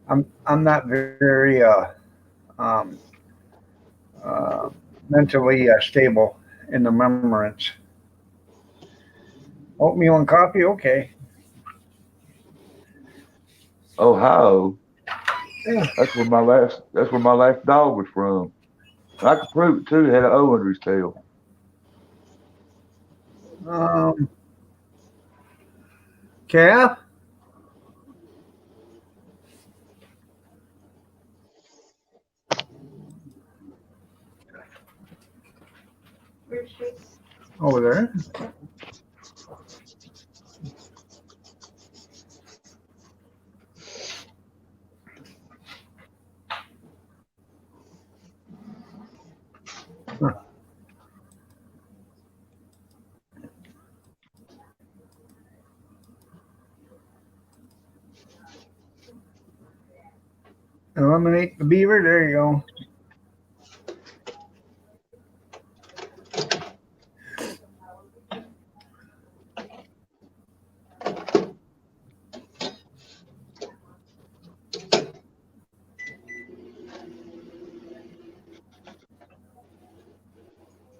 I'm not very mentally stable in the remembrance. Oatmeal and coffee, okay. Ohio. Yeah. That's where my last dog was from. I could prove it too. It had an O under his tail. Calf? Over there. Eliminate the beaver. There you go.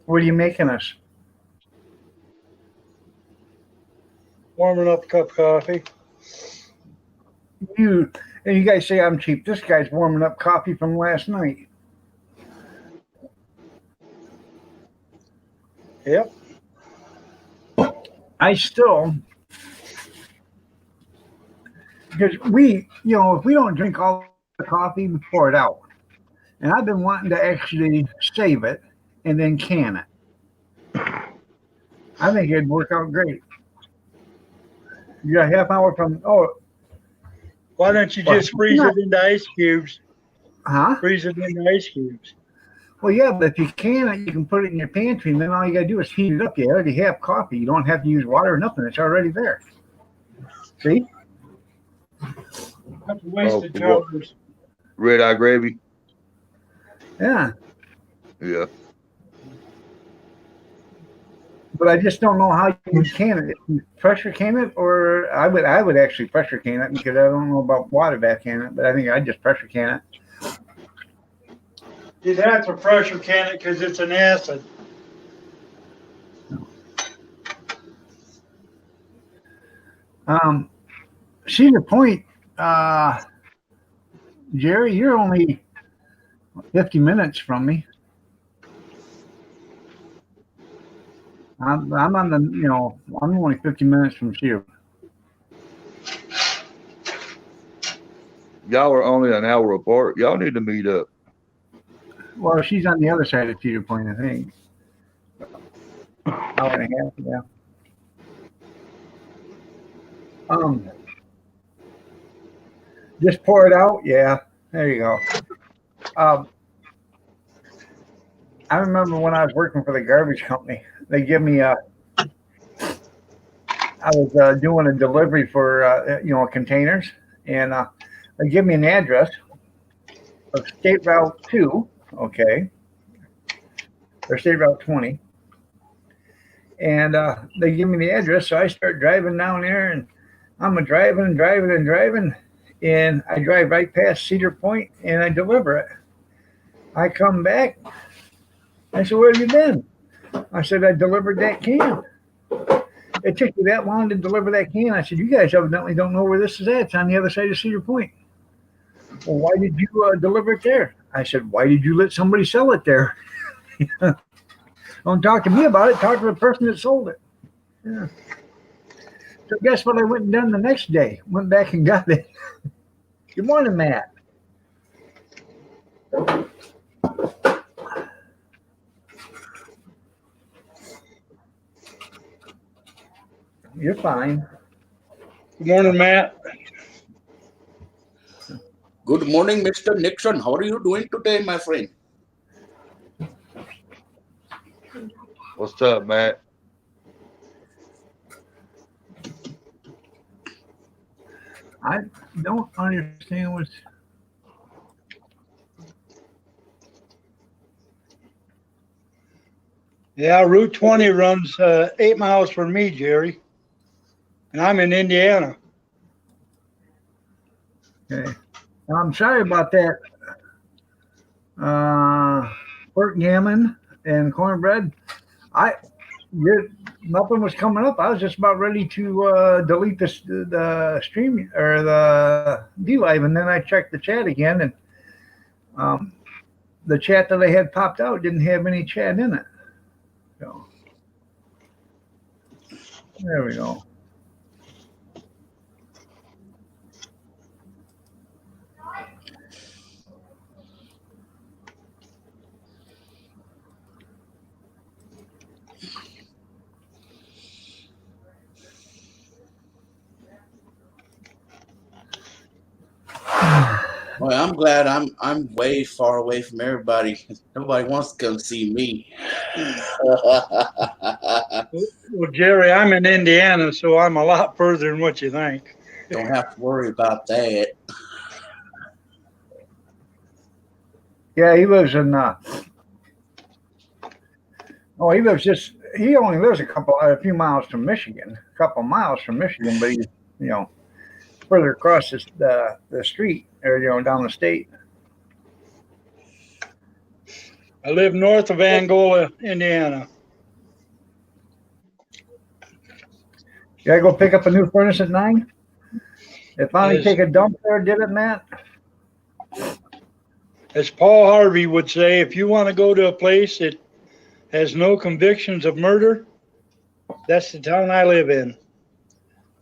What are you making us? Warming up a cup of coffee. You guys say I'm cheap. This guy's warming up coffee from last night. Yep. I still, because if we don't drink all the coffee, we pour it out. And I've been wanting to actually save it and then can it. I think it'd work out great. You got a half hour Why don't you just freeze it into ice cubes? huh? Freeze it into ice cubes. Well, yeah, but if you can it, you can put it in your pantry, and then all you got to do is heat it up. You already have coffee. You don't have to use water or nothing. It's already there. See? That's a waste of for what? calories. Red eye gravy. Yeah. Yeah. But I just don't know how you can it. If you pressure can it, or I would actually pressure can it because I don't know about water back can it, but I think I'd just pressure can it. You'd have to pressure can it because it's an acid. Cedar Point, Jerry, you're only 50 minutes from me. I'm on the, I'm only 50 minutes from Cedar. Y'all are only an hour apart. Y'all need to meet up. Well, she's on the other side of Cedar Point, I think. Hour and a half, yeah. Just pour it out, yeah. There you go. I remember when I was working for the garbage company, they give me I was doing a delivery for containers, and they give me an address of State Route 2, okay, or State Route 20, and they give me the address, so I start driving down there, and I'm driving, and I drive right past Cedar Point, and I deliver it. I come back. I said, "Where have you been?" I said, "I delivered that can." It took you that long to deliver that can? I said, "You guys evidently don't know where this is at. It's on the other side of Cedar Point." "Well, why did you deliver it there?" I said, "Why did you let somebody sell it there?" Don't talk to me about it. Talk to the person that sold it. Yeah. So guess what I went and done the next day? Went back and got it. Good morning, Matt. You're fine. Good morning, Matt. Good morning, Mr. Nixon. How are you doing today, my friend? What's up, Matt? I don't understand what's. Yeah, Route 20 runs 8 miles from me, Jerry. And I'm in Indiana. Okay. I'm sorry about that. Pork gammon and cornbread. Nothing was coming up. I was just about ready to delete the stream or the DLive, and then I checked the chat again, and the chat that I had popped out didn't have any chat in it. So there we go. Well, I'm glad I'm way far away from everybody. Nobody wants to come see me. Well, Jerry, I'm in Indiana, so I'm a lot further than what you think. Don't have to worry about that. Yeah, he lives in. He only lives a few miles from Michigan, but he's further across the street or down the state. I live north of Angola, Indiana. You gotta go pick up a new furnace at 9. They finally Yes. take a dump there, did it, Matt? As Paul Harvey would say, if you want to go to a place that has no convictions of murder, that's the town I live in.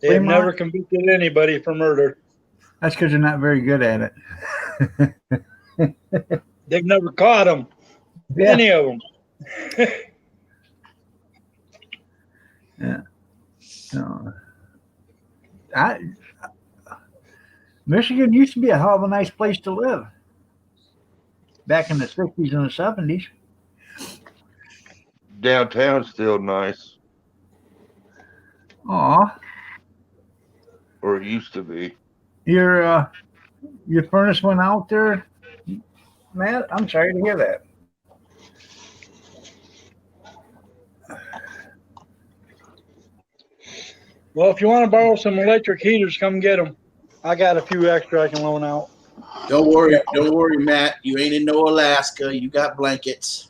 They have Fremont? never convicted anybody for murder. That's because they're not very good at it. They've never caught them, Yeah. any of them. Yeah. No. Michigan used to be a hell of a nice place to live back in the 60s and the 70s. Downtown's still nice, Aw, or it used to be. your furnace went out there, Matt? I'm sorry to hear that. Well, if you want to borrow some electric heaters, come get them. I got a few extra I can loan out. Don't worry, Matt. You ain't in no Alaska. You got blankets.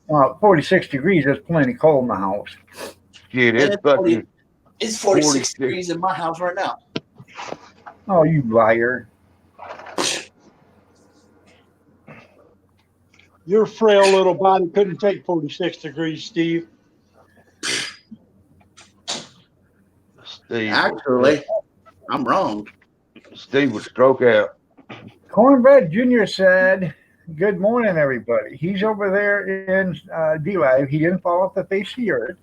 46 degrees, there's plenty cold in the house. Shit, it's fucking. It's 46 46. degrees in my house right now. Oh, you liar. Your frail little body couldn't take 46 degrees, Steve. Steve, Actually, I'm wrong. Steve would stroke out. Cornbread Jr. said, "Good morning, everybody." He's over there in DLive. He didn't fall off the face of the earth.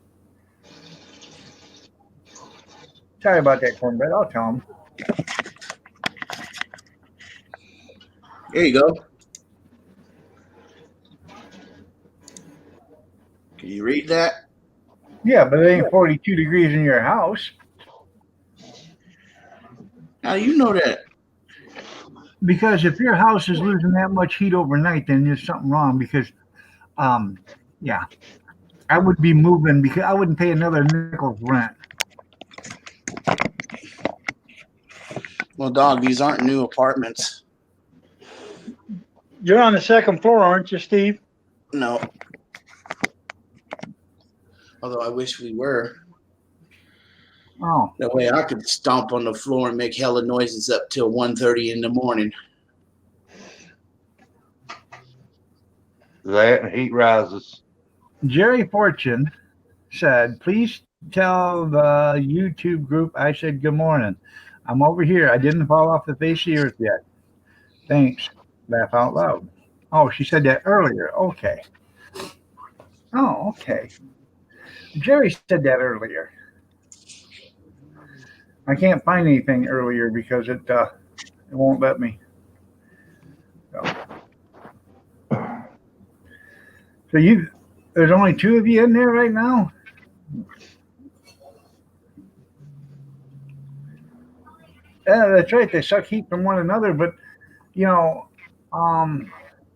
Sorry about that, Cornbread. I'll tell him. There you go. You read that? Yeah, but it ain't 42 degrees in your house. How you know that? Because if your house is losing that much heat overnight, then there's something wrong. Because, yeah, I would be moving because I wouldn't pay another nickel's rent. Well, dog, these aren't new apartments. You're on the second floor, aren't you, Steve? No. Although I wish we were. Oh, That way I could stomp on the floor and make hella noises up till 1:30 in the morning. That and heat rises. Jerry Fortune said, please tell the YouTube group I said good morning. I'm over here. I didn't fall off the face of the earth yet. Thanks. Laugh out loud. Oh, she said that earlier. Okay. Oh, okay. Jerry said that earlier. I can't find anything earlier because it won't let me. So there's only two of you in there right now? Yeah, that's right. They suck heat from one another, but you know,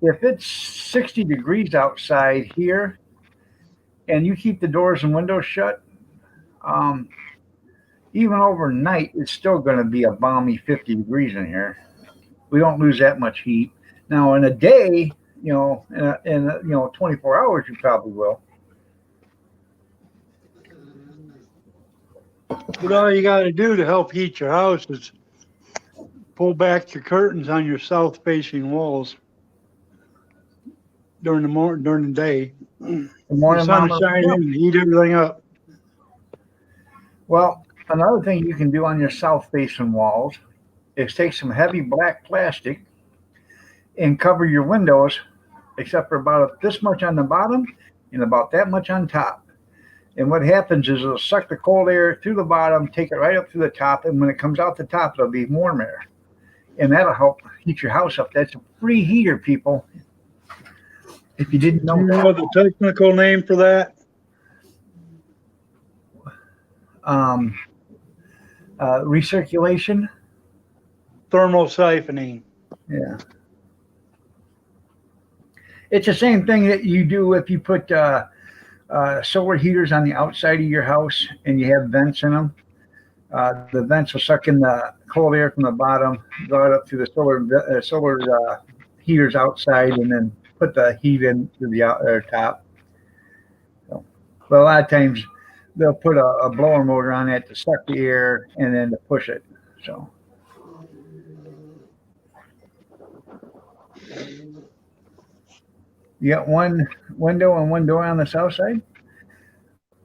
if it's 60 degrees outside here and you keep the doors and windows shut, even overnight, it's still going to be a balmy 50 degrees in here. We don't lose that much heat. Now, in a day, in 24 hours, you probably will. But all you got to do to help heat your house is pull back your curtains on your south-facing walls during the day. The The morning, sun Mama. is shining and heat everything up. Well, another thing you can do on your south-facing walls is take some heavy black plastic and cover your windows, except for about this much on the bottom and about that much on top. And what happens is it'll suck the cold air through the bottom, take it right up to the top, and when it comes out the top, it'll be warm air. And that'll help heat your house up. That's a free heater, people. If you didn't know Do you that. know the technical name for that? Recirculation. Thermal siphoning. Yeah. It's the same thing that you do if you put solar heaters on the outside of your house and you have vents in them. The vents will suck in the cold air from the bottom, draw it up through the solar heaters outside, and then put the heat in through the top. So, but a lot of times they'll put a blower motor on it to suck the air and then to push it. So. You got one window and one door on the south side?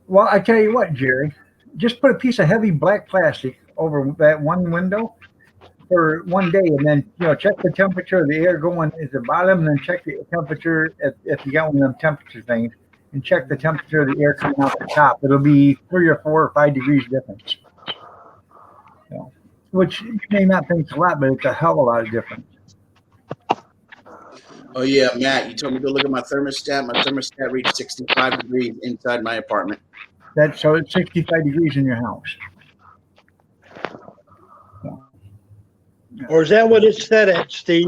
Well, I tell you what, Jerry, just put a piece of heavy black plastic over that one window for one day, and then check the temperature of the air going at the bottom, and then check the temperature if you got one of them temperature things, and check the temperature of the air coming out the top. It'll be 3 or 4 or 5 degrees difference. Which you may not think it's a lot, but it's a hell of a lot of difference. Oh, yeah, Matt, you told me to go look at my thermostat. My thermostat reached 65 degrees inside my apartment. So it's 65 degrees in your house. Or is that what it's set at, Steve?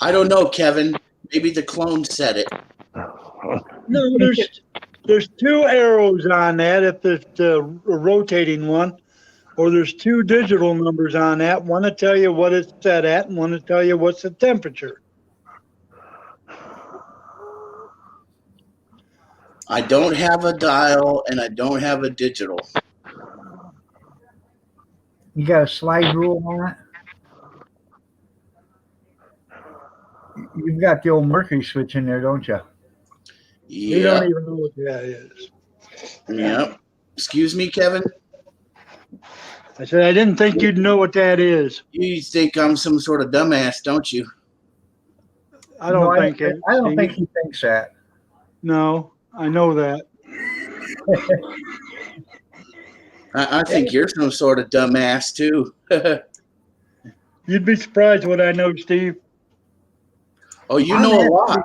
I don't know, Kevin. Maybe the clone said it. No, there's 2 arrows on that if it's a rotating one, or there's 2 digital numbers on that. One to tell you what it's set at, and one to tell you what's the temperature. I don't have a dial and I don't have a digital. You got a slide rule on it? You've got the old Mercury switch in there, don't you? You don't Yeah. even know what that is. Yep. Excuse me, Kevin? I said, I didn't think you'd know what that is. You think I'm some sort of dumbass, don't you? I don't think it. I don't Steve. think he thinks that. No, I know that. I think you're some sort of dumbass, too. You'd be surprised what I know, Steve. Oh, you know a lot.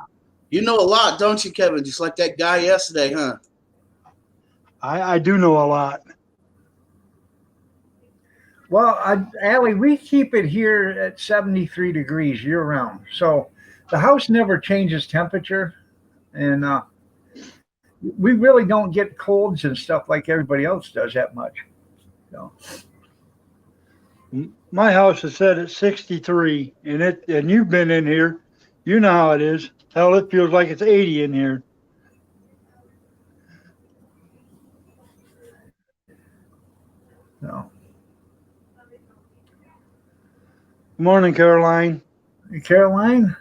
You know a lot, don't you, Kevin? Just like that guy yesterday, huh? I do know a lot. Well, Allie, we keep it here at 73 degrees year round. So the house never changes temperature. And we really don't get colds and stuff like everybody else does that much. So, My house is set at 63, and you've been in here. You know how it is. Hell, it feels like it's 80 in here. no. Morning, Caroline. Caroline?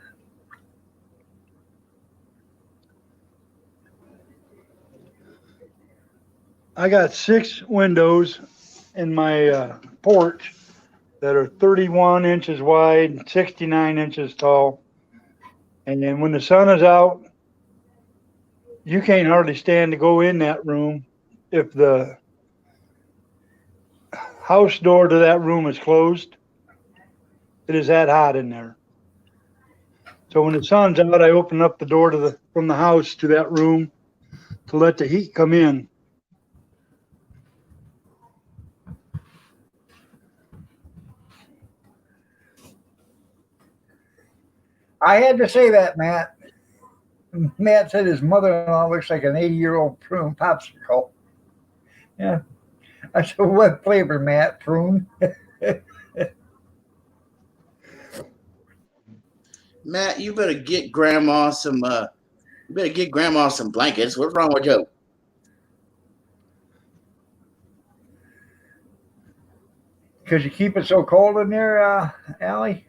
I got 6 windows in my porch that are 31 inches wide and 69 inches tall. And then when the sun is out, you can't hardly stand to go in that room if the house door to that room is closed. It is that hot in there. So when the sun's out, I open up the door from the house to that room to let the heat come in. I had to say that, Matt. Matt said his mother-in-law looks like an 80-year-old prune popsicle. Yeah. I said, what flavor, Matt? Prune? Matt, you better get grandma some blankets. What's wrong with you? Because you keep it so cold in there, Allie?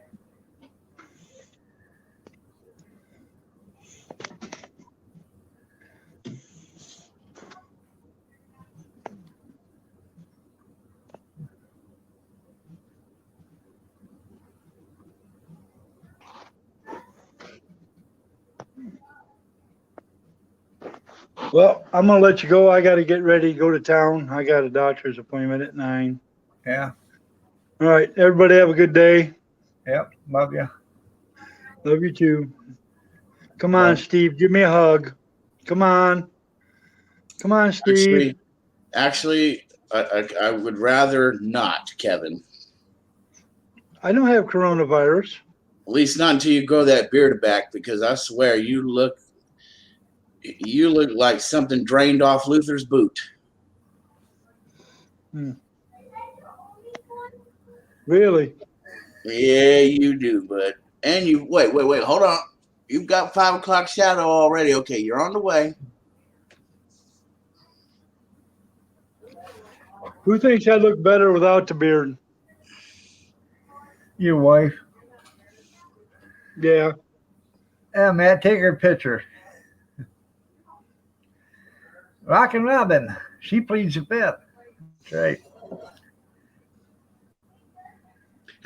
Well, I'm gonna let you go. I got to get ready to go to town. I got a doctor's appointment at 9. Yeah. All right, everybody have a good day. Yep. Love you. Love you too. Come on, Steve, give me a hug. Come on. Come on, Steve. Actually, I would rather not, Kevin. I don't have coronavirus. At least not until you grow that beard back, because I swear you look like something drained off Luther's boot. Really? Yeah, you do, bud. And you wait, hold on. You've got 5 o'clock shadow already. Okay, you're on the way. Who thinks I look better without the beard? Your wife. Yeah. Yeah, Matt, take her picture. Rockin' Robin. She pleads the fifth. That's right.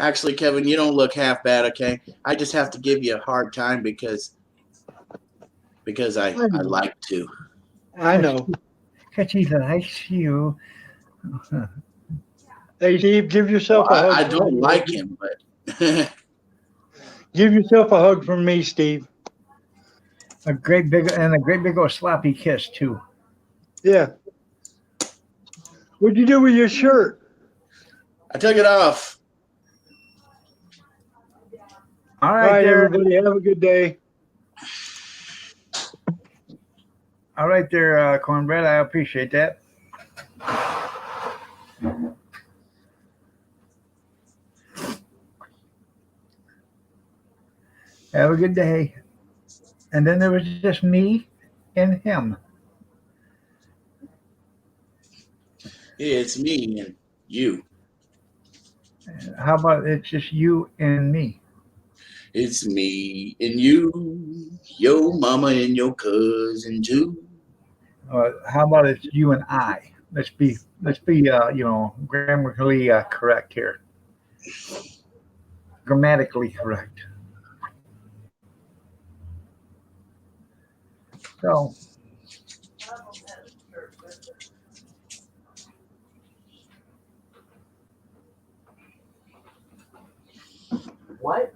Actually, Kevin, you don't look half bad, okay? I just have to give you a hard time because I like to. I know. Because she likes you. Hey, Steve, give yourself a hug. I don't like him, but Give yourself a hug from me, Steve. A great big old sloppy kiss too. Yeah. What'd you do with your shirt? I took it off. All All right, right, there. everybody, have a good day. All right, there, Cornbread. I appreciate that. Have a good day. And then there was just me and him. Yeah, it's me and you. How about it's just you and me? It's me and you, your mama and your cousin too. How about it's you and I? Let's be grammatically correct here. Grammatically correct. So, What?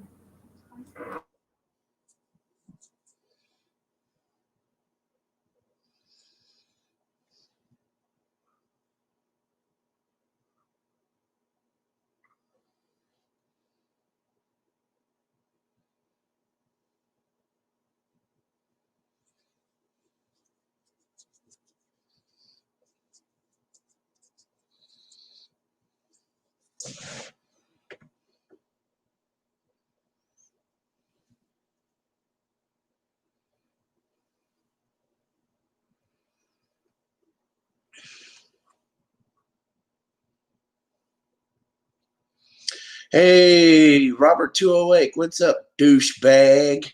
Hey, Robert 208, what's up, douchebag?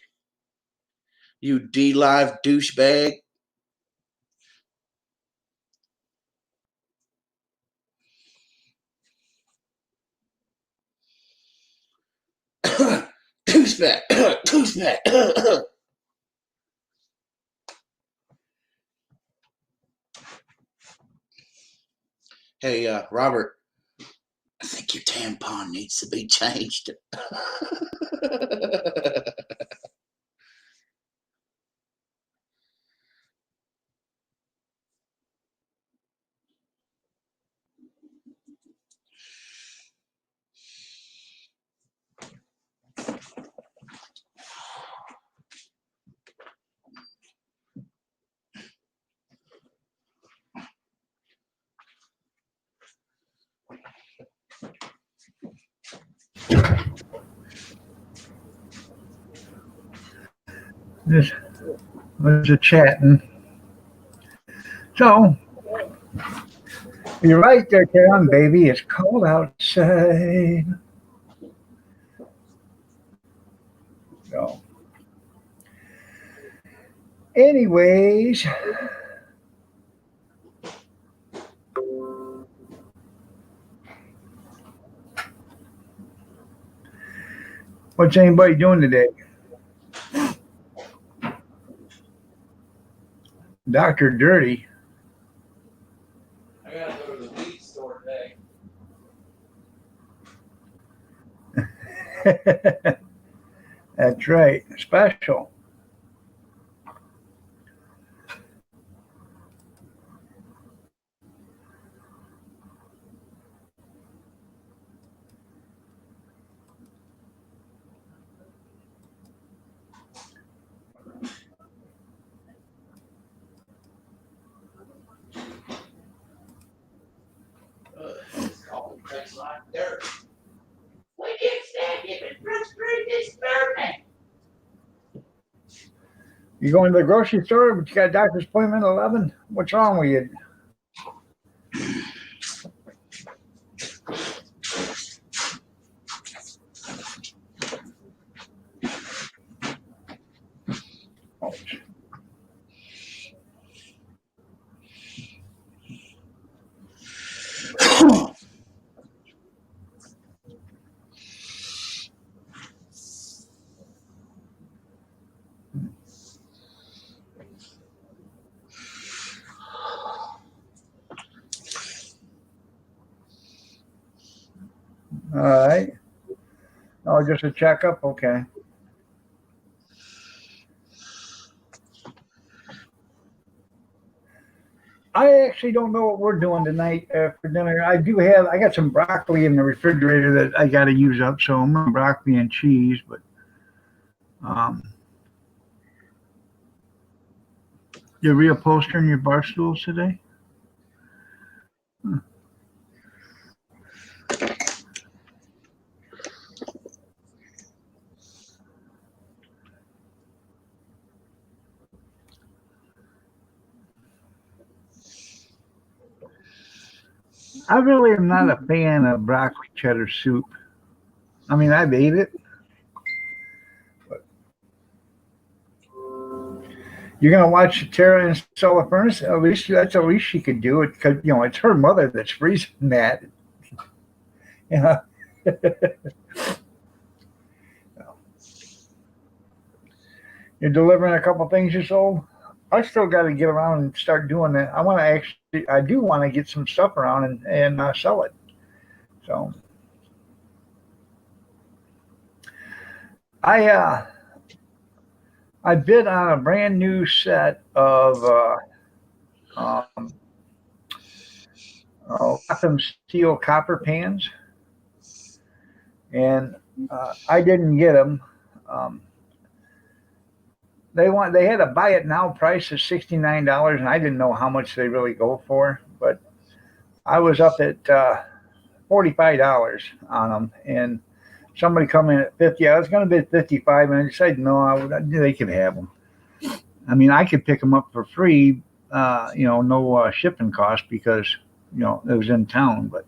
You D-Live douchebag. Douchebag. Douchebag. Hey, Robert, I think your tampon needs to be changed. This was a chatting. So you're right there, Karen, baby. It's cold outside. So, anyways, what's anybody doing today? Dr. Dirty. I gotta go to the weed store today. That's right. Special. This coffee tastes like dirt. We can't stand giving frustrated experiment. You going to the grocery store, but you got a doctor's appointment at 11? What's wrong with you? All right. Oh, just a checkup? Okay. I actually don't know what we're doing tonight for dinner. I got some broccoli in the refrigerator that I got to use up, so I'm on broccoli and cheese, but you're reupholstering your bar stools today? I really am not a fan of broccoli cheddar soup. I mean, I've ate it. But you're gonna watch Tara install a furnace. At least that's the least she could do it, because it's her mother that's freezing that. Yeah. You're delivering a couple things you sold. I still got to get around and start doing that. I do want to get some stuff around and sell it. So I bid on a brand new set of Latham steel copper pans, and I didn't get them. They had a buy it now price of $69, and I didn't know how much they really go for, but I was up at $45 on them, and somebody come in at 50. I was going to bid 55, and I decided no, they could have them. I mean, I could pick them up for free, no shipping cost, because it was in town. But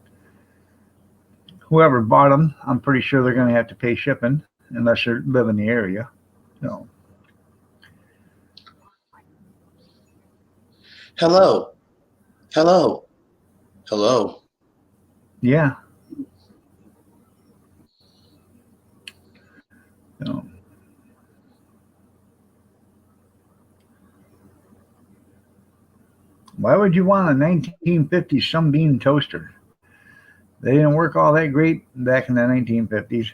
whoever bought them, I'm pretty sure they're going to have to pay shipping unless they live in the area. So, Hello. Hello. Hello. yeah. So, why would you want a 1950s Sunbeam toaster? They didn't work all that great back in the 1950s.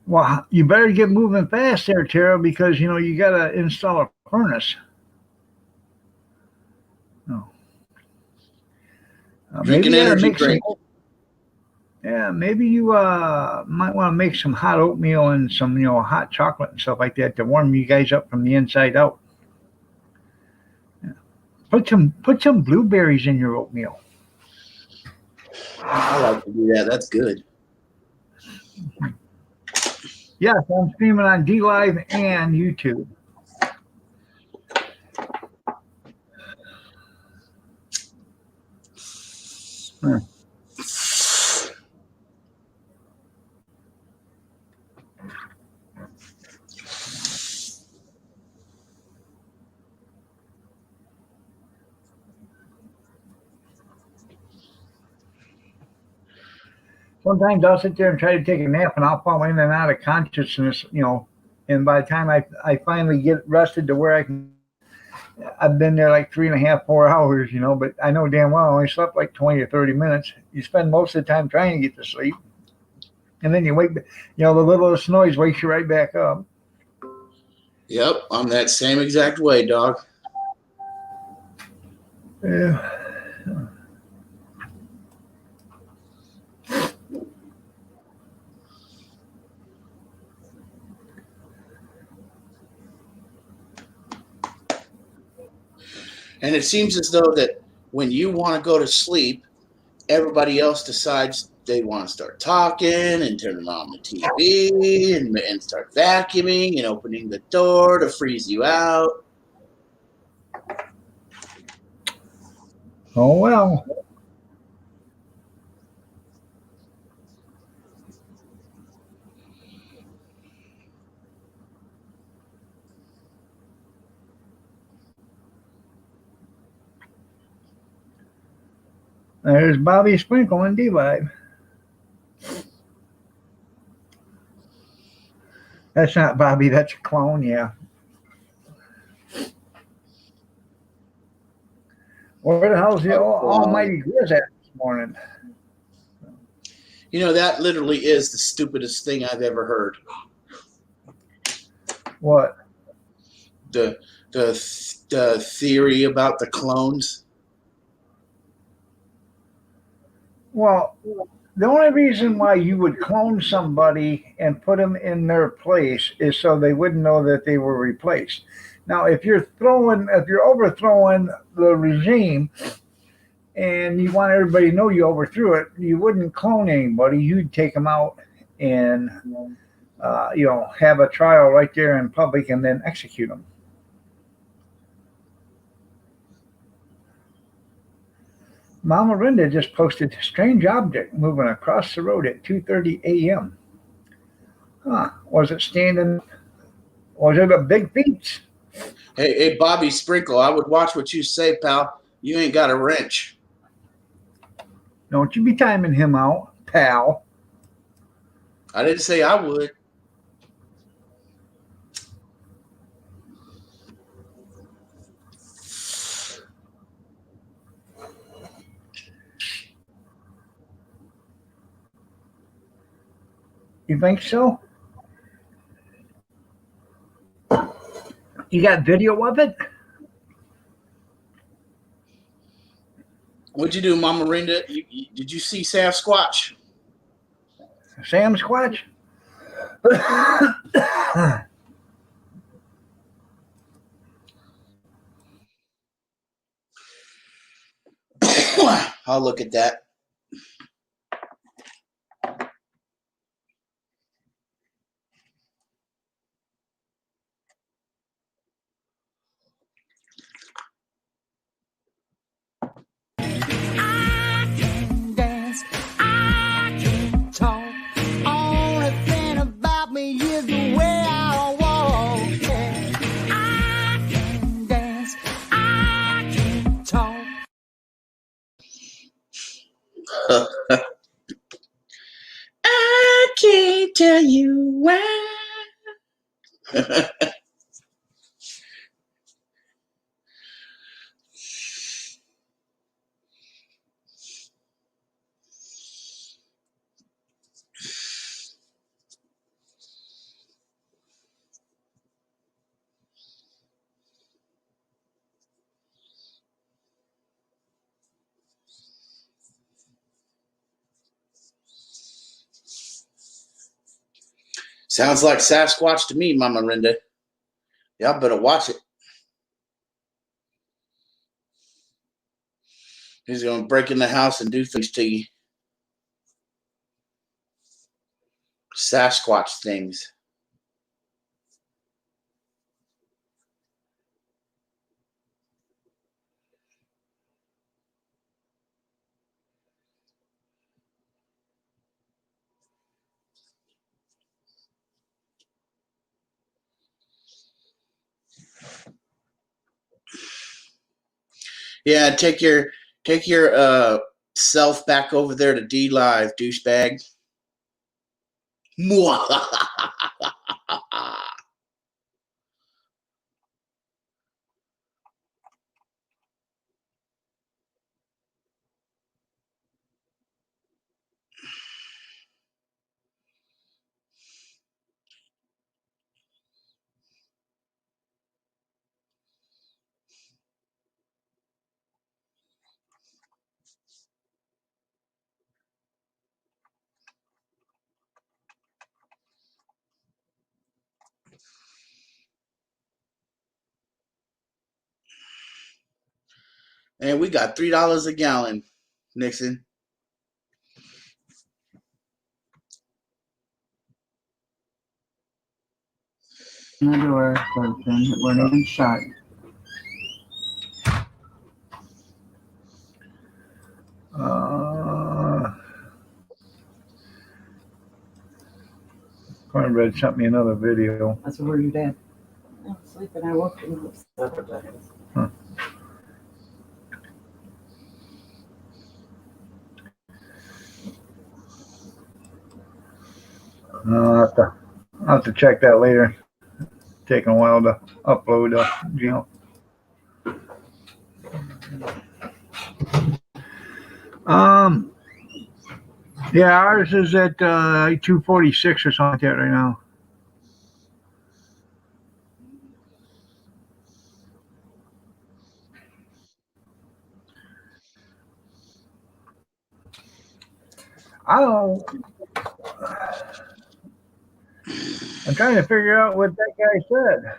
Well, you better get moving fast there, Tara, because you got to install a furnace. Oh. Drink an Maybe you ought to energy make some. drink. Yeah, maybe you might want to make some hot oatmeal and some hot chocolate and stuff like that to warm you guys up from the inside out. Yeah. Put some blueberries in your oatmeal. I like to do that. That's good. Yes, I'm streaming on DLive and YouTube. Sometimes I'll sit there and try to take a nap, and I'll fall in and out of consciousness, and by the time I finally get rested to where I've been there like 3.5, 4 hours, but I know damn well I only slept like 20 or 30 minutes. You spend most of the time trying to get to sleep, and then you wake, the littlest noise wakes you right back up. Yep, I'm that same exact way, dog. Yeah. And it seems as though that when you want to go to sleep, everybody else decides they want to start talking and turning on the TV and start vacuuming and opening the door to freeze you out. Oh, well. There's Bobby Sprinkle in DLive. That's not Bobby, that's a clone, yeah. Where the hell's the almighty Grizz at this morning? That literally is the stupidest thing I've ever heard. What? The theory about the clones. Well, the only reason why you would clone somebody and put them in their place is so they wouldn't know that they were replaced. Now, if you're overthrowing the regime and you want everybody to know you overthrew it, you wouldn't clone anybody. You'd take them out and have a trial right there in public and then execute them. Mama Rinda just posted strange object moving across the road at 2:30 a.m. Huh? Was it standing? Was it a big feet? Hey, Bobby Sprinkle, I would watch what you say, pal. You ain't got a wrench. Don't you be timing him out, pal. I didn't say I would. You think so? You got video of it? What'd you do, Mama Rinda? Did you see Sasquatch? Sam Squatch? I'll look at that. I can dance, you are. Sounds like Sasquatch to me, Mama Rinda. Y'all better watch it. He's going to break in the house and do things to you. Sasquatch things. Yeah, take your self back over there to D Live, douchebag. And we got $3 a gallon, Nixon. The door, something. We're not inside. Cornbread sent me another video. That's where you dad. I was sleeping. I woke him up several times. I'll have to check that later. Taking a while to upload, Yeah, ours is at 246 or something like that right now. I don't know. I'm trying to figure out what that guy said.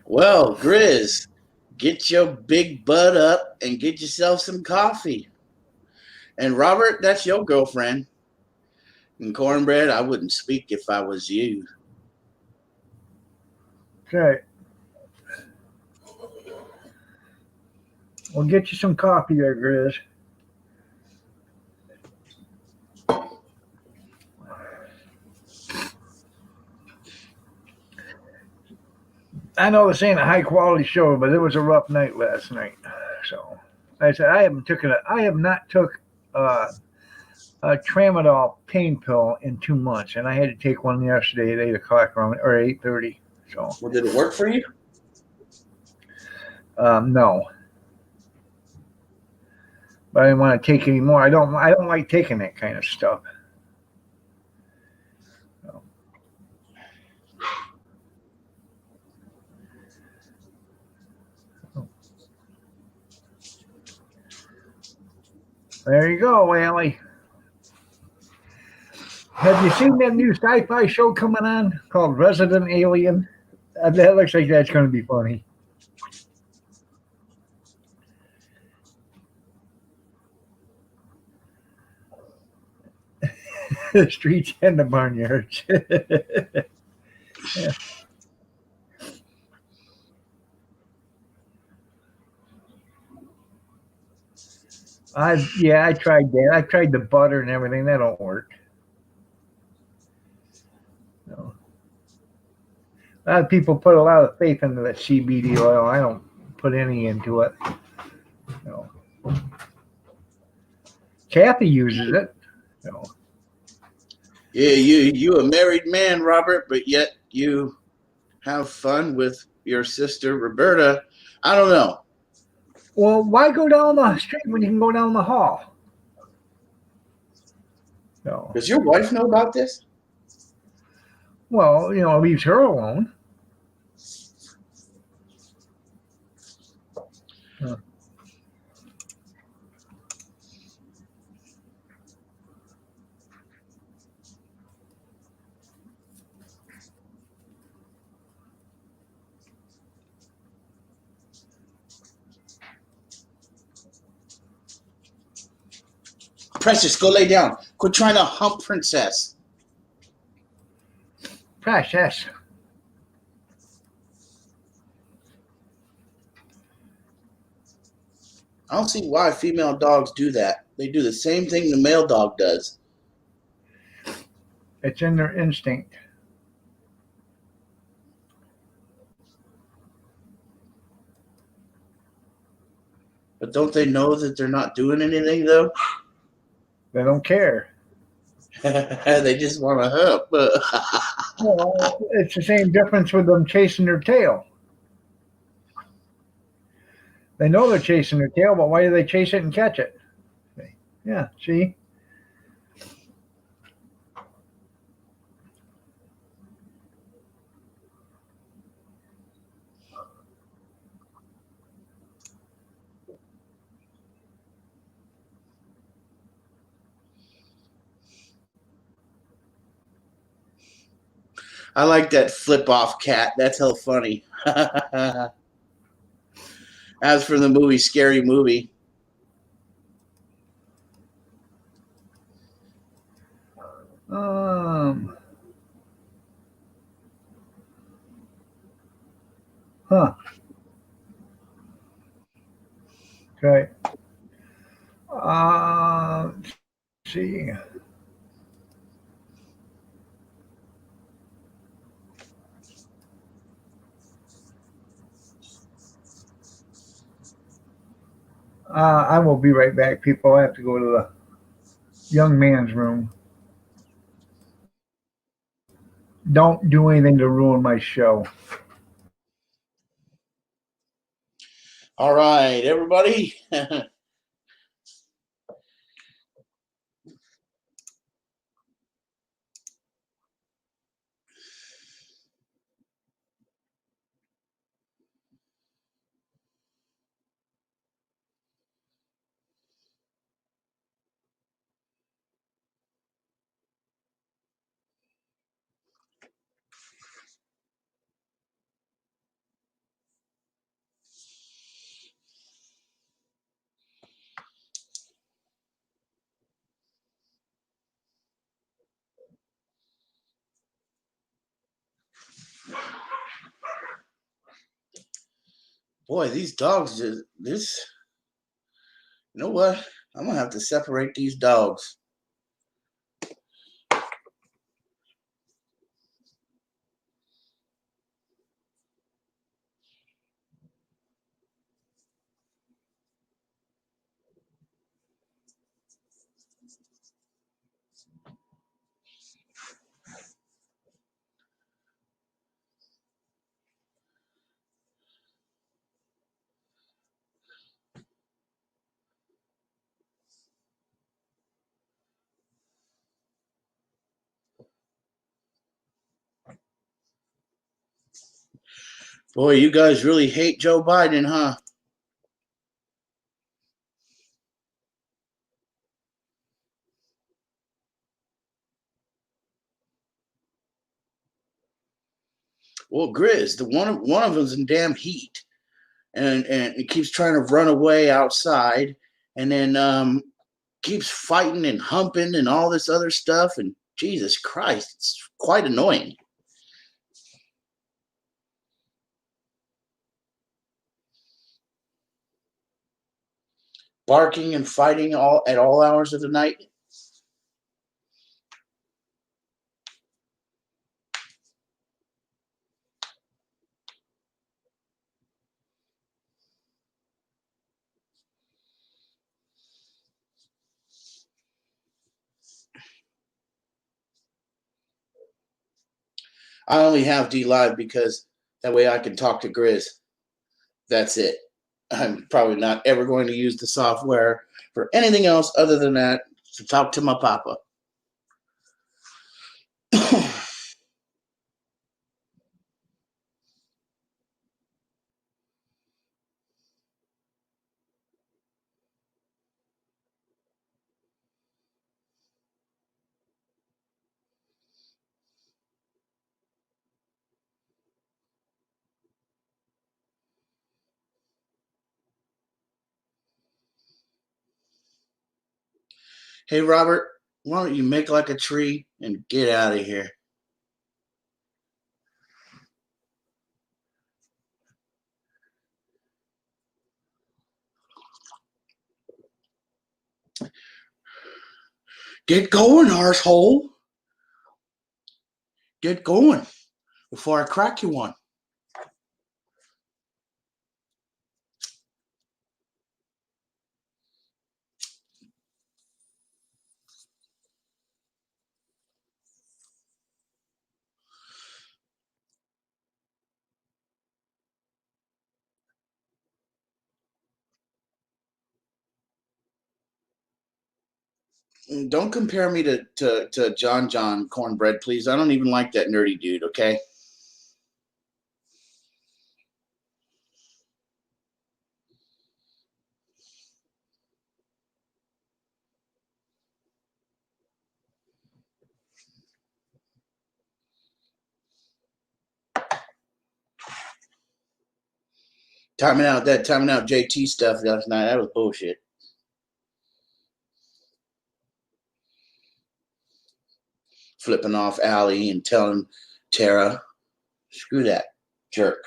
Well, Grizz, get your big butt up and get yourself some coffee. And Robert, that's your girlfriend. And Cornbread, I wouldn't speak if I was you. Okay. We'll get you some coffee there, Grizz. I know this ain't a high quality show, but it was a rough night last night. So, like I said, I have not took a Tramadol pain pill in 2 months, and I had to take one yesterday at 8 o'clock or 8:30. So, Well, did it work for you? no, but I didn't want to take any more. I don't like taking that kind of stuff. There you go, Allie. Have you seen that new sci-fi show coming on called Resident Alien? That looks like that's going to be funny. The streets and the barnyards. Yeah. I tried that. I tried the butter and everything. That don't work. No. A lot of people put a lot of faith into that CBD oil. I don't put any into it. You know. Kathy uses it. You know. Yeah, you a married man, Robert, but yet you have fun with your sister Roberta. I don't know. Well, why go down the street when you can go down the hall? No. Does your wife know about this? Well, it leaves her alone. Precious, go lay down. Quit trying to hump Princess. Precious. I don't see why female dogs do that. They do the same thing the male dog does. It's in their instinct. But don't they know that they're not doing anything, though? They don't care. They just want to hump. Well, it's the same difference with them chasing their tail. They know they're chasing their tail, but why do they chase it and catch it? Yeah, see? I like that flip off cat. That's hell funny. As for the movie Scary Movie. Huh. Okay. Let's see. I will be right back, people. I have to go to the young man's room. Don't do anything to ruin my show. All right, everybody. Boy, these dogs just this. You know what? I'm gonna have to separate these dogs. Boy, you guys really hate Joe Biden, huh? Well, Grizz, the one of them's in damn heat, and it keeps trying to run away outside, and then keeps fighting and humping and all this other stuff. And Jesus Christ, it's quite annoying. Barking and fighting at all hours of the night. I only have D Live because that way I can talk to Grizz. That's it. I'm probably not ever going to use the software for anything else other than that to talk to my papa. Hey, Robert, why don't you make like a tree and get out of here? Get going, arsehole. Get going before I crack you one. Don't compare me to John Cornbread, please. I don't even like that nerdy dude, okay? Timing out JT stuff last night, that was bullshit. Flipping off Allie and telling Tara, screw that jerk.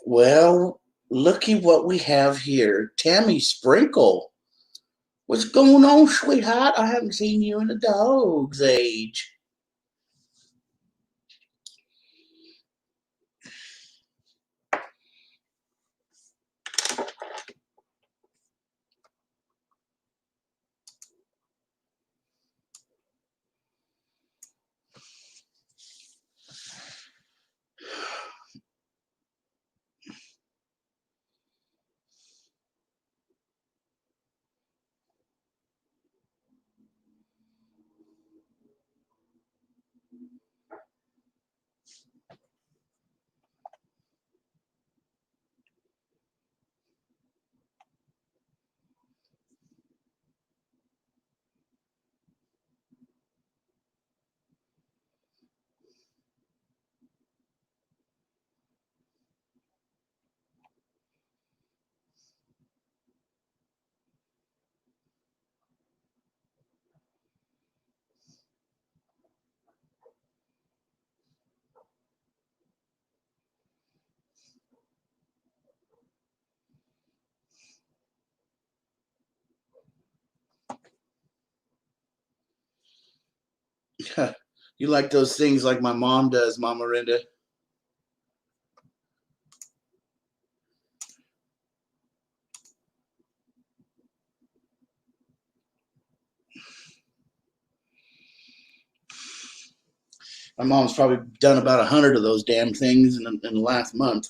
Well, looky what we have here. Tammy Sprinkle. What's going on, sweetheart? I haven't seen you in a dog's age. You like those things like my mom does, Mama Rinda? My mom's probably done about 100 of those damn things in the last month.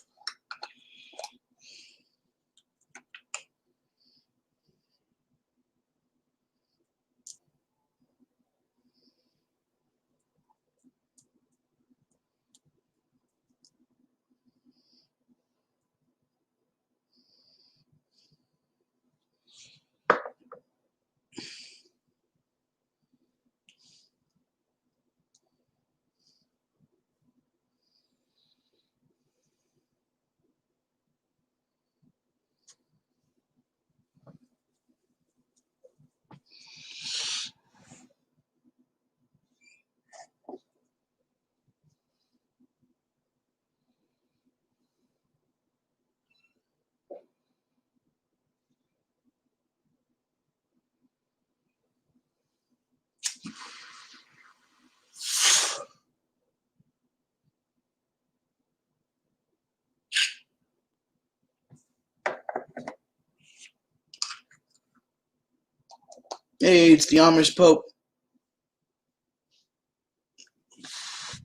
Hey, it's the Amish Pope.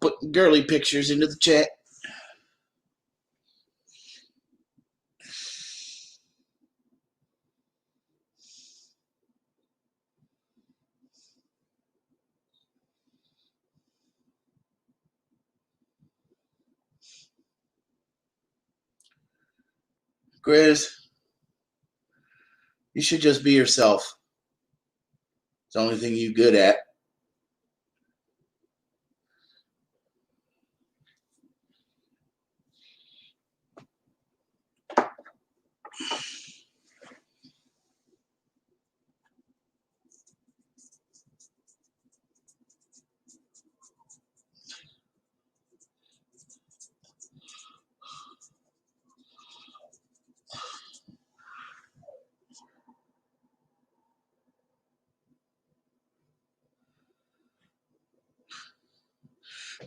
Putting girly pictures into the chat. Grizz, you should just be yourself. It's the only thing you're good at.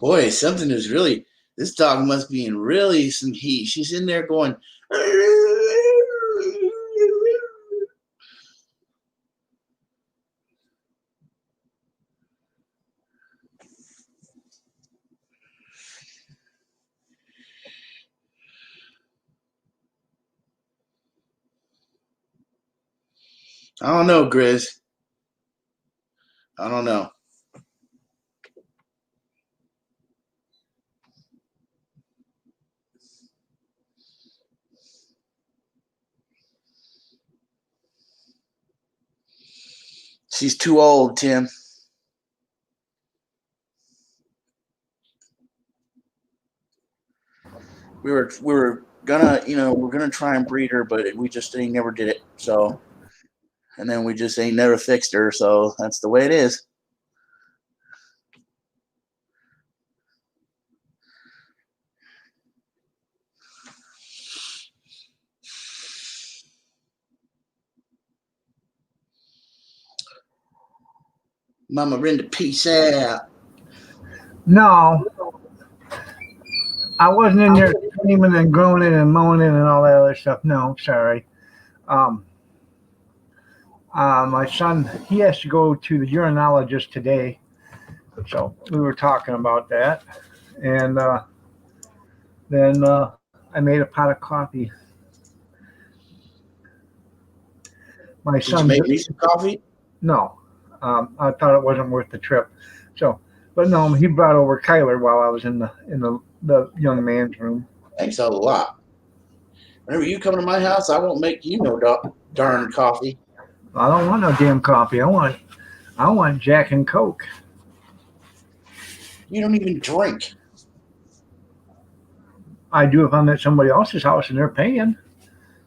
Boy, something is really, this dog must be in really some heat. She's in there going, I don't know, Grizz. I don't know. She's too old, Tim. We were gonna, we're gonna try and breed her, but we just ain't never did it. So, and then we just ain't never fixed her. So that's the way it is. Mama Brenda, peace out. No, I wasn't in there screaming and groaning and moaning and all that other stuff. No, sorry. My son, he has to go to the urinologist today. So we were talking about that. And then I made a pot of coffee. My Did you son, make me some coffee? no, I thought it wasn't worth the trip. So, but no, he brought over Kyler while I was in the young man's room. Thanks a lot. Whenever you come to my house, I won't make you no darn coffee. I don't want no damn coffee. I want Jack and Coke. You don't even drink. I do if I'm at somebody else's house and they're paying.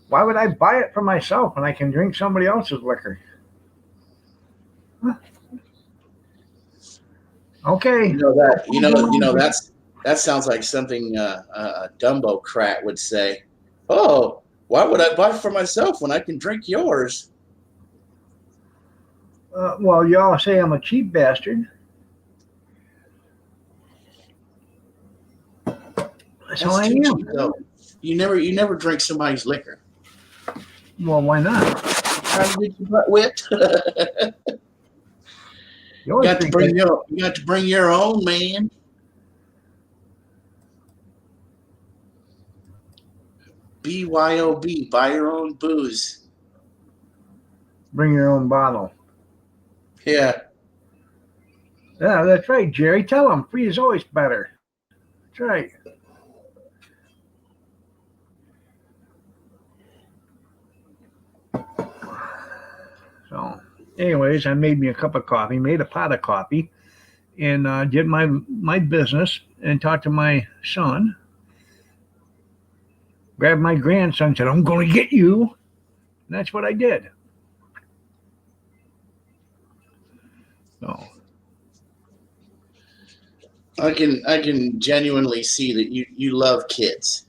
Why would I buy it for myself when I can drink somebody else's liquor? Huh. Okay. That sounds like something a Dumbo Crat would say. Oh, why would I buy for myself when I can drink yours? Well, y'all say I'm a cheap bastard. So I too am. cheap, though. You never drink somebody's liquor. Well, why not? Trying to get your butt whipped. You got to bring your own, man. BYOB, buy your own booze. Bring your own bottle. Yeah. Yeah, that's right, Jerry. Tell him free is always better. That's right. So, anyways, I made me a cup of coffee, made a pot of coffee, and did my business and talked to my son. Grabbed my grandson, said, "I'm going to get you." And that's what I did. So I can genuinely see that you love kids.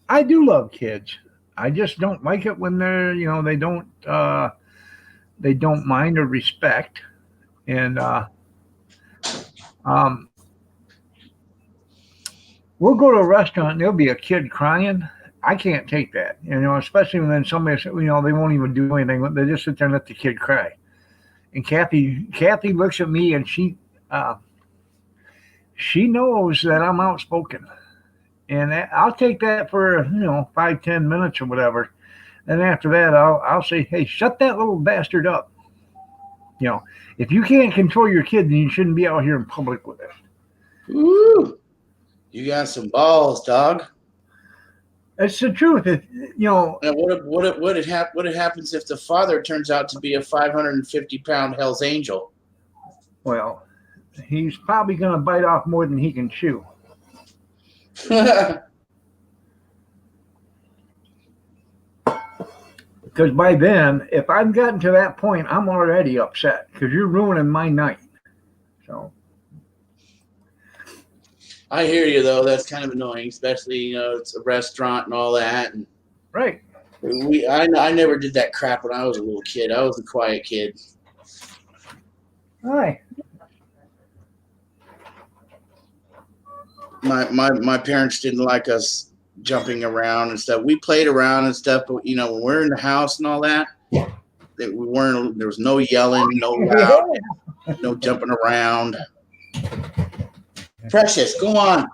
I do love kids. I just don't like it when they're, they don't mind or respect. And we'll go to a restaurant and there'll be a kid crying. I can't take that, especially when then somebody, they won't even do anything. They just sit there and let the kid cry. And Kathy looks at me and she knows that I'm outspoken. And I'll take that for, 5-10 minutes or whatever. And after that, I'll say, hey, shut that little bastard up. If you can't control your kid, then you shouldn't be out here in public with it. Ooh, you got some balls, dog. It's the truth. And what happens if the father turns out to be a 550-pound Hell's Angel? Well, he's probably going to bite off more than he can chew. Because by then, if I've gotten to that point, I'm already upset because you're ruining my night. So I hear you, though. That's kind of annoying, especially, it's a restaurant and all that. And right. I never did that crap when I was a little kid. I was a quiet kid. Hi. My parents didn't like us jumping around and stuff. We played around and stuff, but when we're in the house and all that, there was no yelling, no loud, no jumping around. Precious, go on.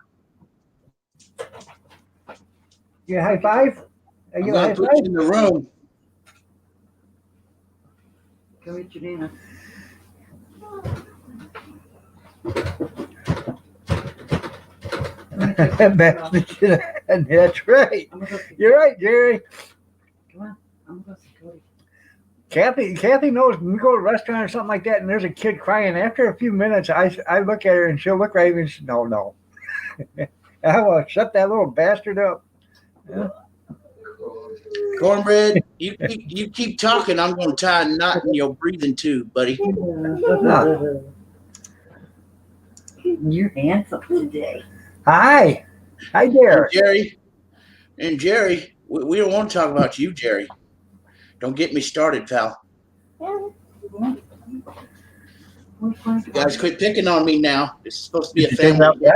You high five? I'm gonna put you in the room. Come meet Janina. That's right. You're right, Jerry. Come on. I'm going to see Cody. Kathy knows when we go to a restaurant or something like that and there's a kid crying, after a few minutes, I look at her and she'll look right at me and she, no. I will shut that little bastard up. Yeah. Cornbread, you keep talking. I'm going to tie a knot in your breathing tube, buddy. You're handsome today. Hi, Derek. And Jerry, we don't want to talk about you, Jerry. Don't get me started, pal. You guys quit picking on me now. This is supposed to be a family.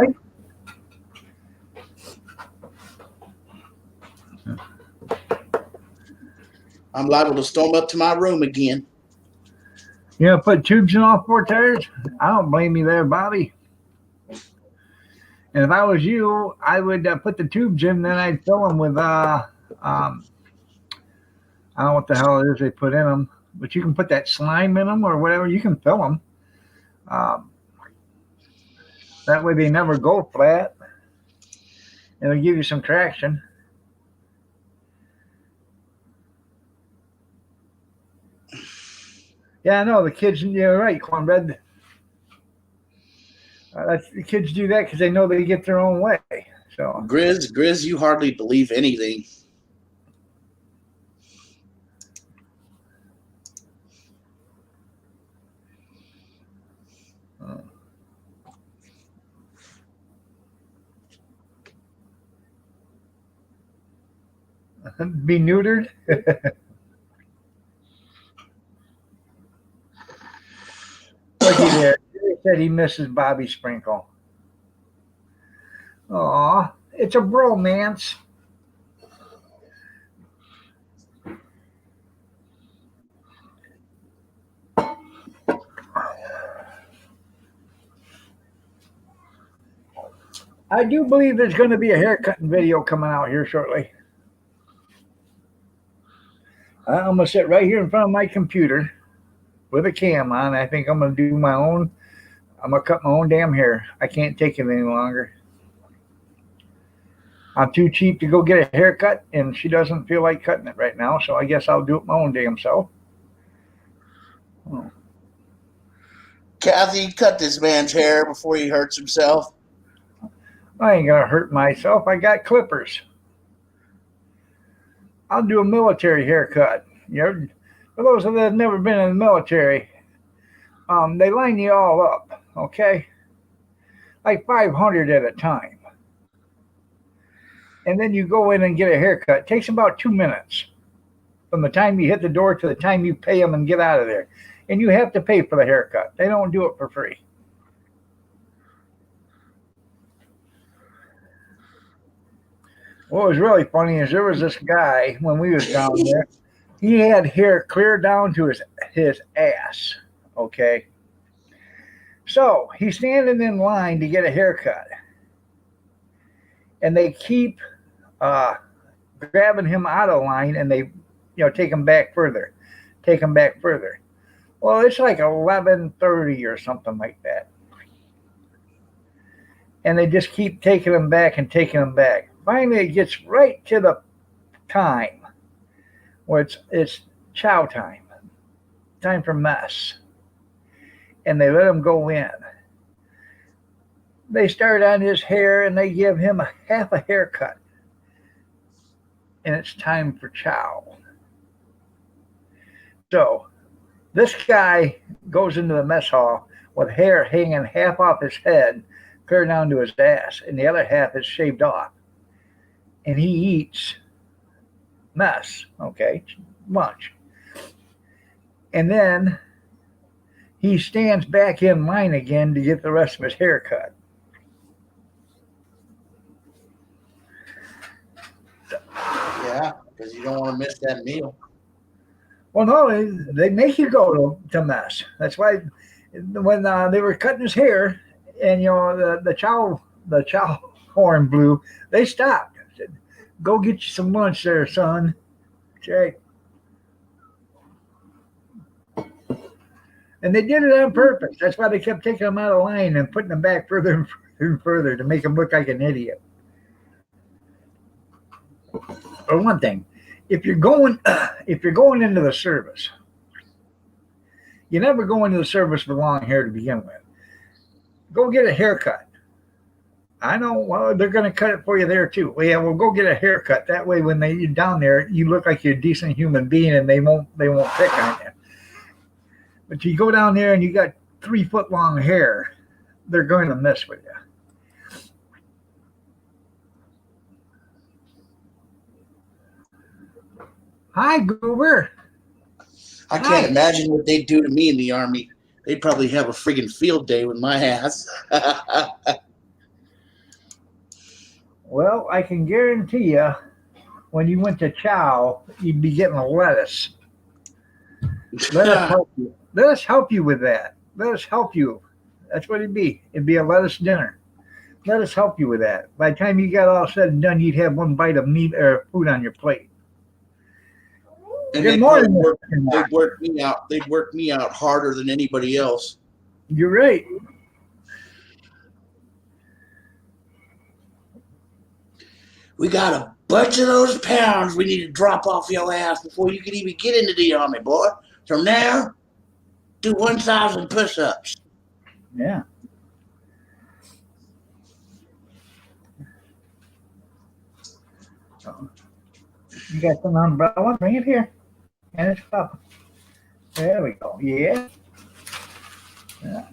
I'm liable to storm up to my room again. Put tubes in all 4 tires? I don't blame you there, Bobby. And if I was you, I would put the tubes in, then I'd fill them with, I don't know what the hell it is they put in them, but you can put that slime in them or whatever. You can fill them. That way they never go flat. It'll give you some traction. Yeah, I know the kids. You're right, Cornbread. The kids do that because they know they get their own way. So Grizz, you hardly believe anything. Be neutered. Looky there. He said he misses Bobby Sprinkle. Aw, it's a bromance. I do believe there's going to be a haircutting video coming out here shortly. I'm going to sit right here in front of my computer with a cam on. I think I'm going to do my own. I'm going to cut my own damn hair. I can't take it any longer. I'm too cheap to go get a haircut, and she doesn't feel like cutting it right now, so I guess I'll do it my own damn self. Oh. Kathy, cut this man's hair before he hurts himself. I ain't going to hurt myself. I got clippers. I'll do a military haircut. For those that have never been in the military, they line you all up, okay? Like 500 at a time. And then you go in and get a haircut. It takes about 2 minutes from the time you hit the door to the time you pay them and get out of there. And you have to pay for the haircut. They don't do it for free. What was really funny is there was this guy when we was down there. He had hair clear down to his ass. Okay. So he's standing in line to get a haircut. And they keep grabbing him out of line and they, take him back further. Take him back further. Well, it's like 11:30 or something like that. And they just keep taking him back and taking him back. Finally, it gets right to the time where it's chow time. Time for mess. And they let him go in. They start on his hair and they give him half a haircut. And it's time for chow. So this guy goes into the mess hall with hair hanging half off his head, clear down to his ass, and the other half is shaved off. And he eats mess, okay, lunch. And then he stands back in line again to get the rest of his hair cut. Yeah, because you don't want to miss that meal. Well, no, they make you go to mess. That's why when they were cutting his hair, and the chow horn blew, they stopped. Said, "Go get you some lunch, there, son." Okay. And they did it on purpose. That's why they kept taking him out of line and putting him back further and further and further to make him look like an idiot. For one thing, if you're going into the service, you never go into the service with long hair to begin with. Go get a haircut. I know, well, they're going to cut it for you there too. Well, yeah, well, go get a haircut. That way, when you're down there, you look like you're a decent human being, and they won't pick on you. But you go down there and you got 3 foot long hair, they're going to mess with you. Hi, Goober. I can't imagine what they'd do to me in the Army. They'd probably have a friggin' field day with my ass. Well, I can guarantee you, when you went to chow, you'd be getting a lettuce. Let us help you. Let us help you with that. Let us help you. That's what it'd be. It'd be a lettuce dinner. Let us help you with that. By the time you got all said and done, you'd have one bite of meat or food on your plate. And Good they'd morning. work me out. They'd work me out harder than anybody else. You're right. We got a bunch of those pounds we need to drop off your ass before you can even get into the Army, boy. So now, do 1,000 push-ups. Yeah. So, you got some umbrella? Bring it here. And it's up. There we go. Yeah. Yeah.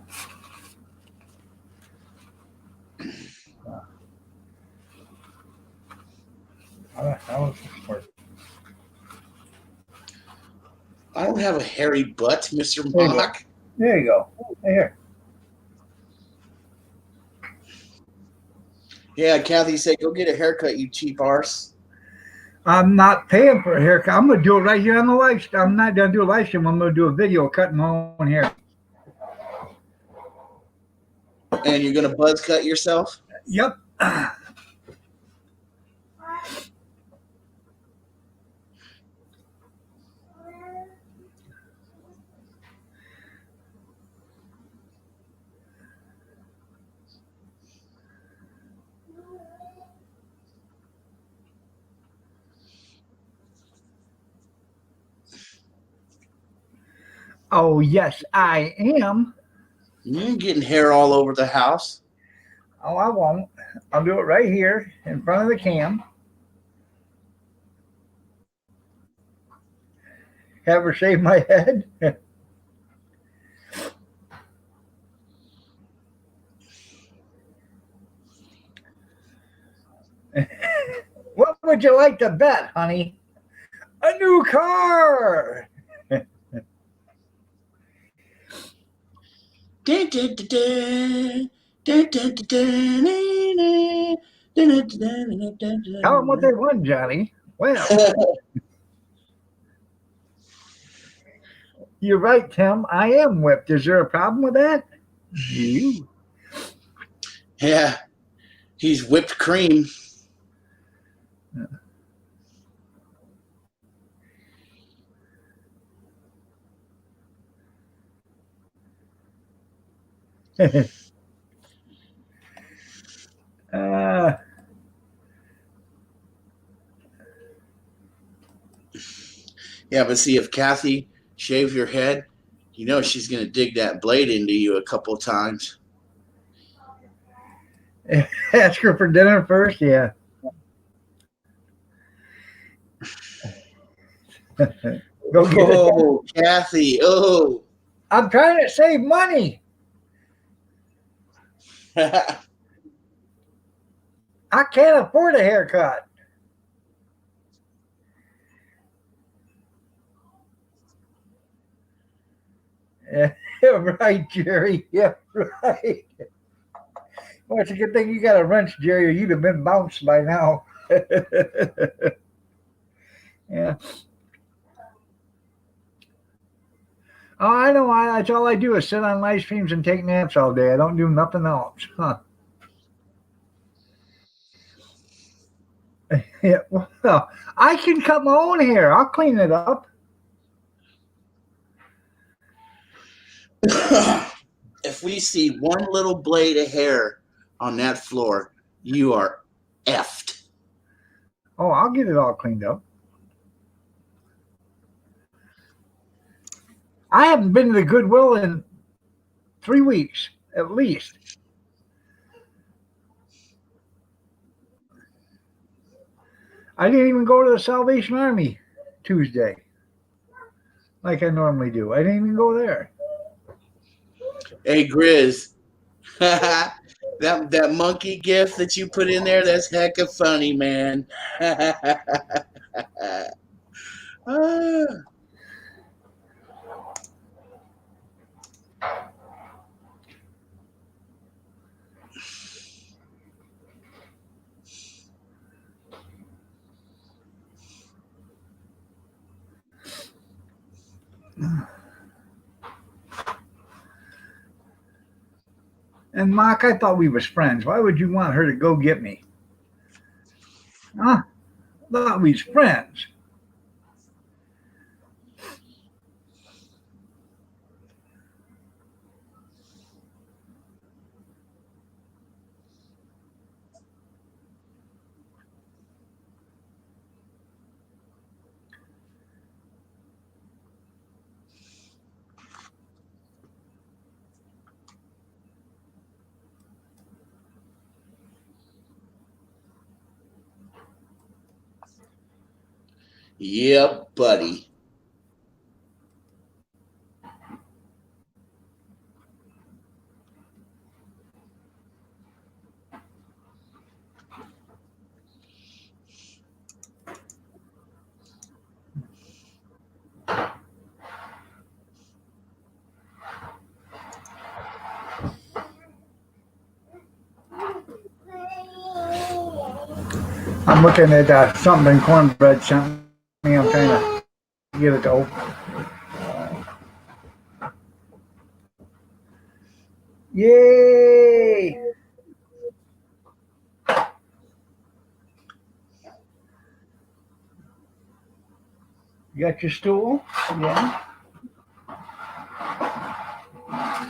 How was this work? I don't have a hairy butt, Mr. There you go. Mock. There you go. Here. Yeah, Kathy said, go get a haircut, you cheap arse. I'm not paying for a haircut. I'm gonna do it right here on the live stream. I'm not gonna do a live stream. I'm gonna do a video cutting my own hair. And you're gonna buzz cut yourself? Yep. Oh, yes, I am. You're getting hair all over the house. Oh, I won't. I'll do it right here in front of the cam. Have her shave my head. What would you like to bet, honey? A new car. Tell Tell them what they want, Johnny. Well, You're right, Tim. I am whipped. Is there a problem with that? You. Yeah, he's whipped cream. uh, Yeah, but see, if Kathy shaves your head, you know she's gonna dig that blade into you a couple times. ask her for dinner first. Yeah. Go get it. Oh, Kathy. Oh. I'm trying to save money. I can't afford a haircut. Yeah, right, Jerry. Yeah, right. Well, it's a good thing you got a wrench, Jerry, or you'd have been bounced by now. Yeah. Oh, I know. That's all I do is sit on live streams and take naps all day. I don't do nothing else. Huh. Yeah. Well, I can cut my own hair. I'll clean it up. If we see one little blade of hair on that floor, you are effed. Oh, I'll get it all cleaned up. I haven't been to the Goodwill in 3 weeks, at least. I didn't even go to the Salvation Army Tuesday like I normally do. I didn't even go there. Hey, Grizz. that monkey gif that you put in there, that's hecka funny, man. Ah. And Mark, I thought we was friends. Why would you want her to go get me? Huh? I thought we was friends. Yep, buddy. I'm looking at something cornbread sent me. I'm trying to get it to open. Yay! You got your stool? Yeah.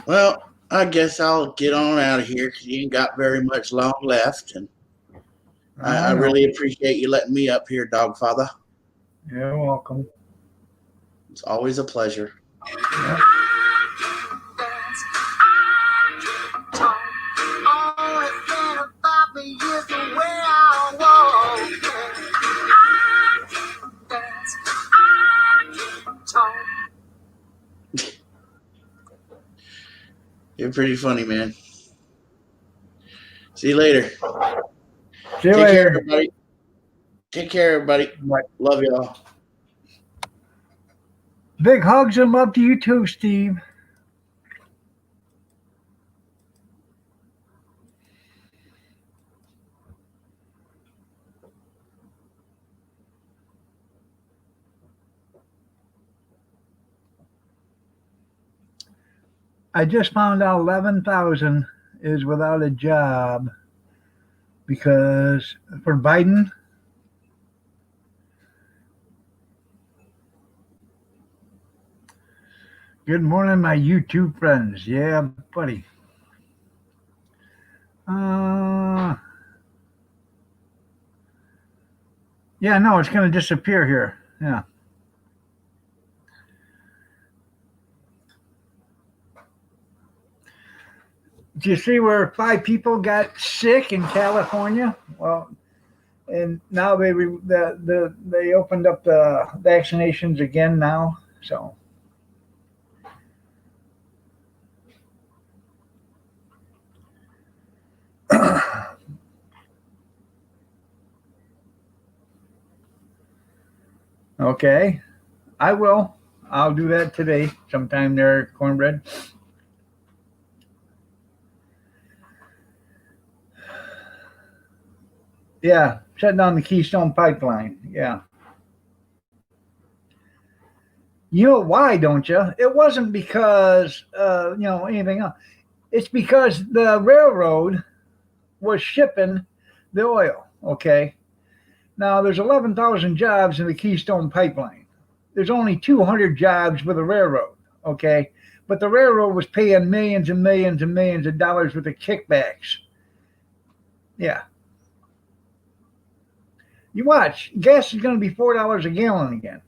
Well, I guess I'll get on out of here because you ain't got very much long left. And I know. really appreciate you letting me up here, Dog Father. You're welcome. It's always a pleasure. You're pretty funny, man. See you later. See you Take care, later. everybody. Take care, everybody. Bye. Love y'all. Big hugs and love to you too, Steve. I just found out 11,000 is without a job because for Biden. Good morning, my YouTube friends. Yeah, buddy. Yeah, no, it's going to disappear here. Yeah. Do you see where 5 people got sick in California? Well, and now they opened up the vaccinations again now. So okay, I will. I'll do that today sometime there, Cornbread. Yeah, shutting down the Keystone Pipeline. Yeah. You know why, don't you? It wasn't because, anything else. It's because the railroad was shipping the oil, okay? Now, there's 11,000 jobs in the Keystone Pipeline. There's only 200 jobs with the railroad, okay? But the railroad was paying millions and millions and millions of dollars worth of kickbacks. Yeah. You watch, gas is going to be $4 a gallon again.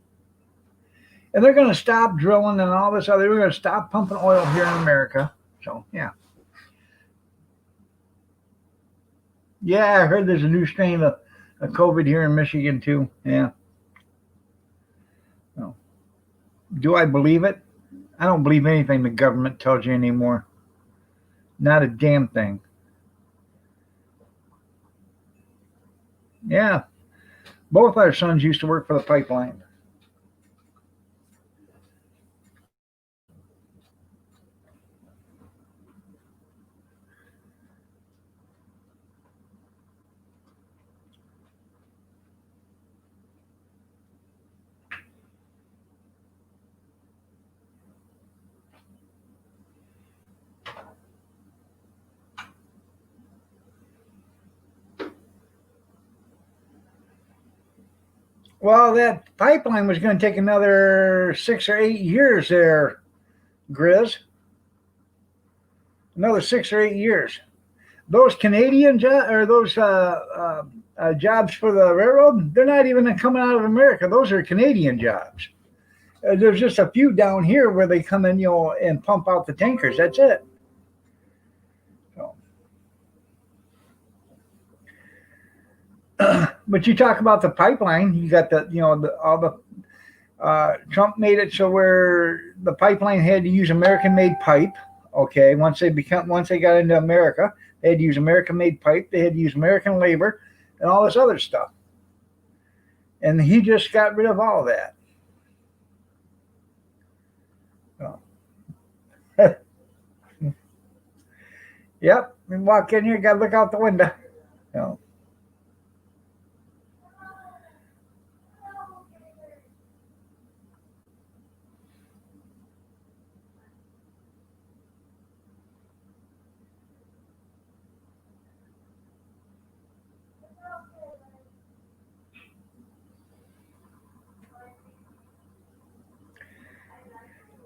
And they're going to stop drilling and all this other. They're going to stop pumping oil here in America. So, yeah. Yeah, I heard there's a new strain of COVID here in Michigan, too. Yeah. So, do I believe it? I don't believe anything the government tells you anymore. Not a damn thing. Yeah. Both our sons used to work for the pipeline. Well, that pipeline was going to take another 6 or 8 years there, Grizz. Another 6 or 8 years. Those Canadian jobs for the railroad, they're not even coming out of America. Those are Canadian jobs. There's just a few down here where they come in, and pump out the tankers. That's it. So. But you talk about the pipeline, you got Trump made it so where the pipeline had to use American-made pipe. Okay, once they got into America, they had to use American-made pipe. They had to use American labor and all this other stuff. And he just got rid of all that. So. Yep, you walk in here, got to look out the window. So.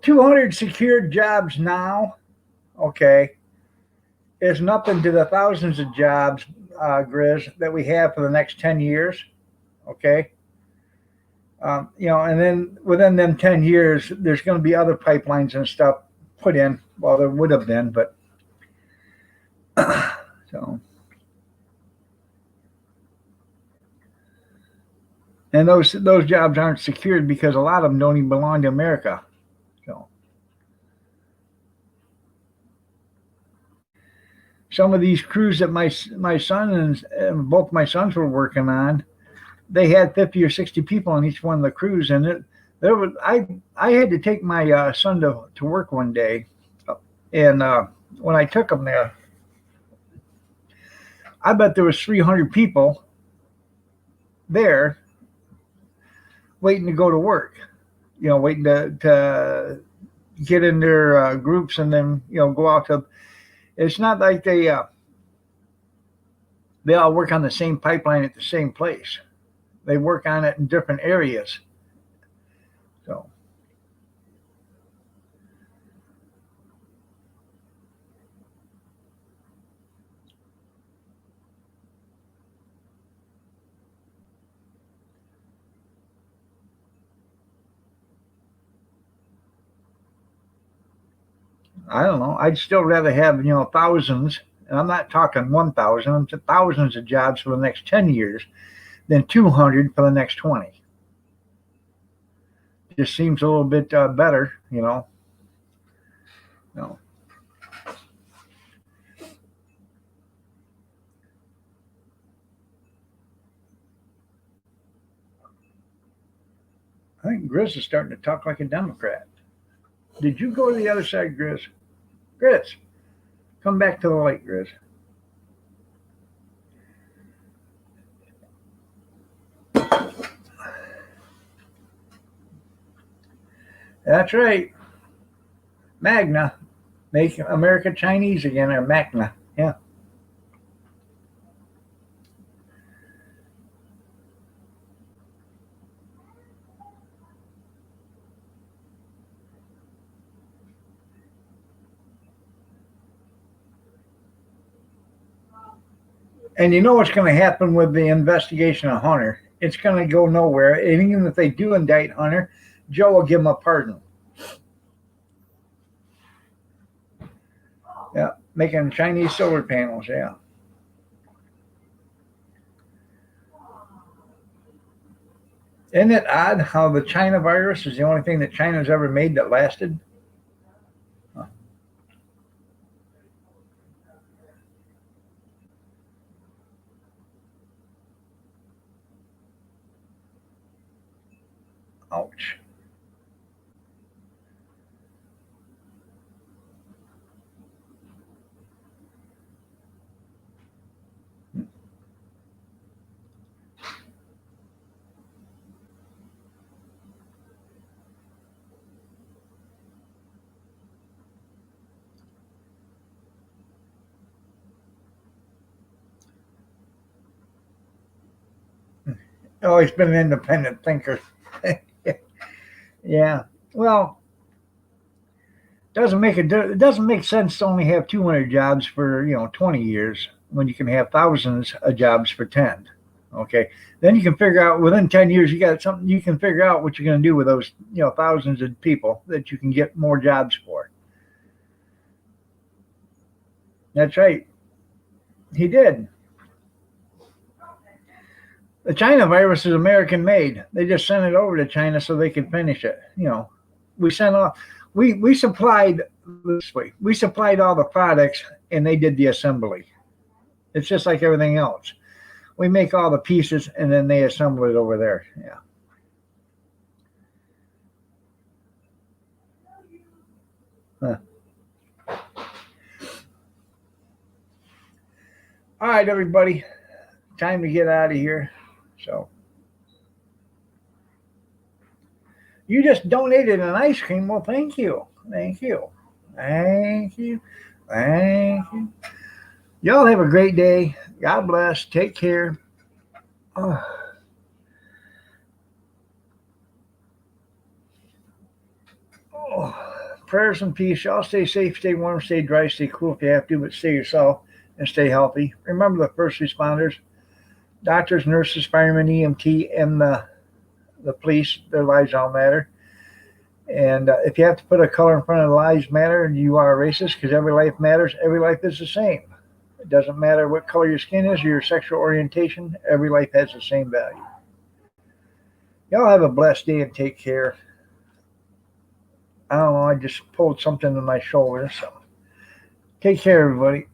200 secured jobs now, okay, is nothing to the thousands of jobs, Grizz, that we have for the next 10 years, okay? And then within them 10 years, there's going to be other pipelines and stuff put in. Well, there would have been, but so. And those jobs aren't secured because a lot of them don't even belong to America. So some of these crews that my son and both my sons were working on, they had 50 or 60 people on each one of the crews, and I had to take my son to work one day, and when I took him there, I bet there was 300 people there waiting to go to work, waiting to get in their groups and then go out to. It's not like they all work on the same pipeline at the same place. They work on it in different areas. So. I don't know. I'd still rather have, thousands, and I'm not talking 1,000, I'm to thousands of jobs for the next 10 years than 200 for the next 20. Just seems a little bit better, No. I think Grizz is starting to talk like a Democrat. Did you go to the other side, Grizz? Grizz, come back to the light, Grizz. That's right. Magna. Make America Chinese again, or Magna. Yeah. And you know what's going to happen with the investigation of Hunter? It's going to go nowhere. And even if they do indict Hunter, Joe will give him a pardon. Yeah, making Chinese solar panels, yeah. Isn't it odd how the China virus is the only thing that China's ever made that lasted? Huh. Ouch. Always been an independent thinker. Yeah. Well, it doesn't make sense to only have 200 jobs for 20 years when you can have thousands of jobs for 10. Okay, then you can figure out within 10 years you got something, you can figure out what you're going to do with those thousands of people that you can get more jobs for. That's right, he did. The China virus is American made. They just sent it over to China so they could finish it. We sent off. We supplied this way. We supplied all the products, and they did the assembly. It's just like everything else. We make all the pieces, and then they assemble it over there. Yeah. Huh. All right, everybody. Time to get out of here. So. You just donated an ice cream. Well, thank you. Thank you. Thank you. Thank you. Y'all have a great day. God bless. Take care. Oh. Prayers and peace. Y'all stay safe, stay warm, stay dry, stay cool if you have to, but stay yourself and stay healthy. Remember the first responders, doctors, nurses, firemen, EMT, and the police. Their lives all matter. And if you have to put a color in front of lives matter, you are a racist, because every life matters. Every life is the same. It doesn't matter what color your skin is or your sexual orientation. Every life has the same value. Y'all have a blessed day and take care. I don't know. I just pulled something in my shoulder. So take care, everybody.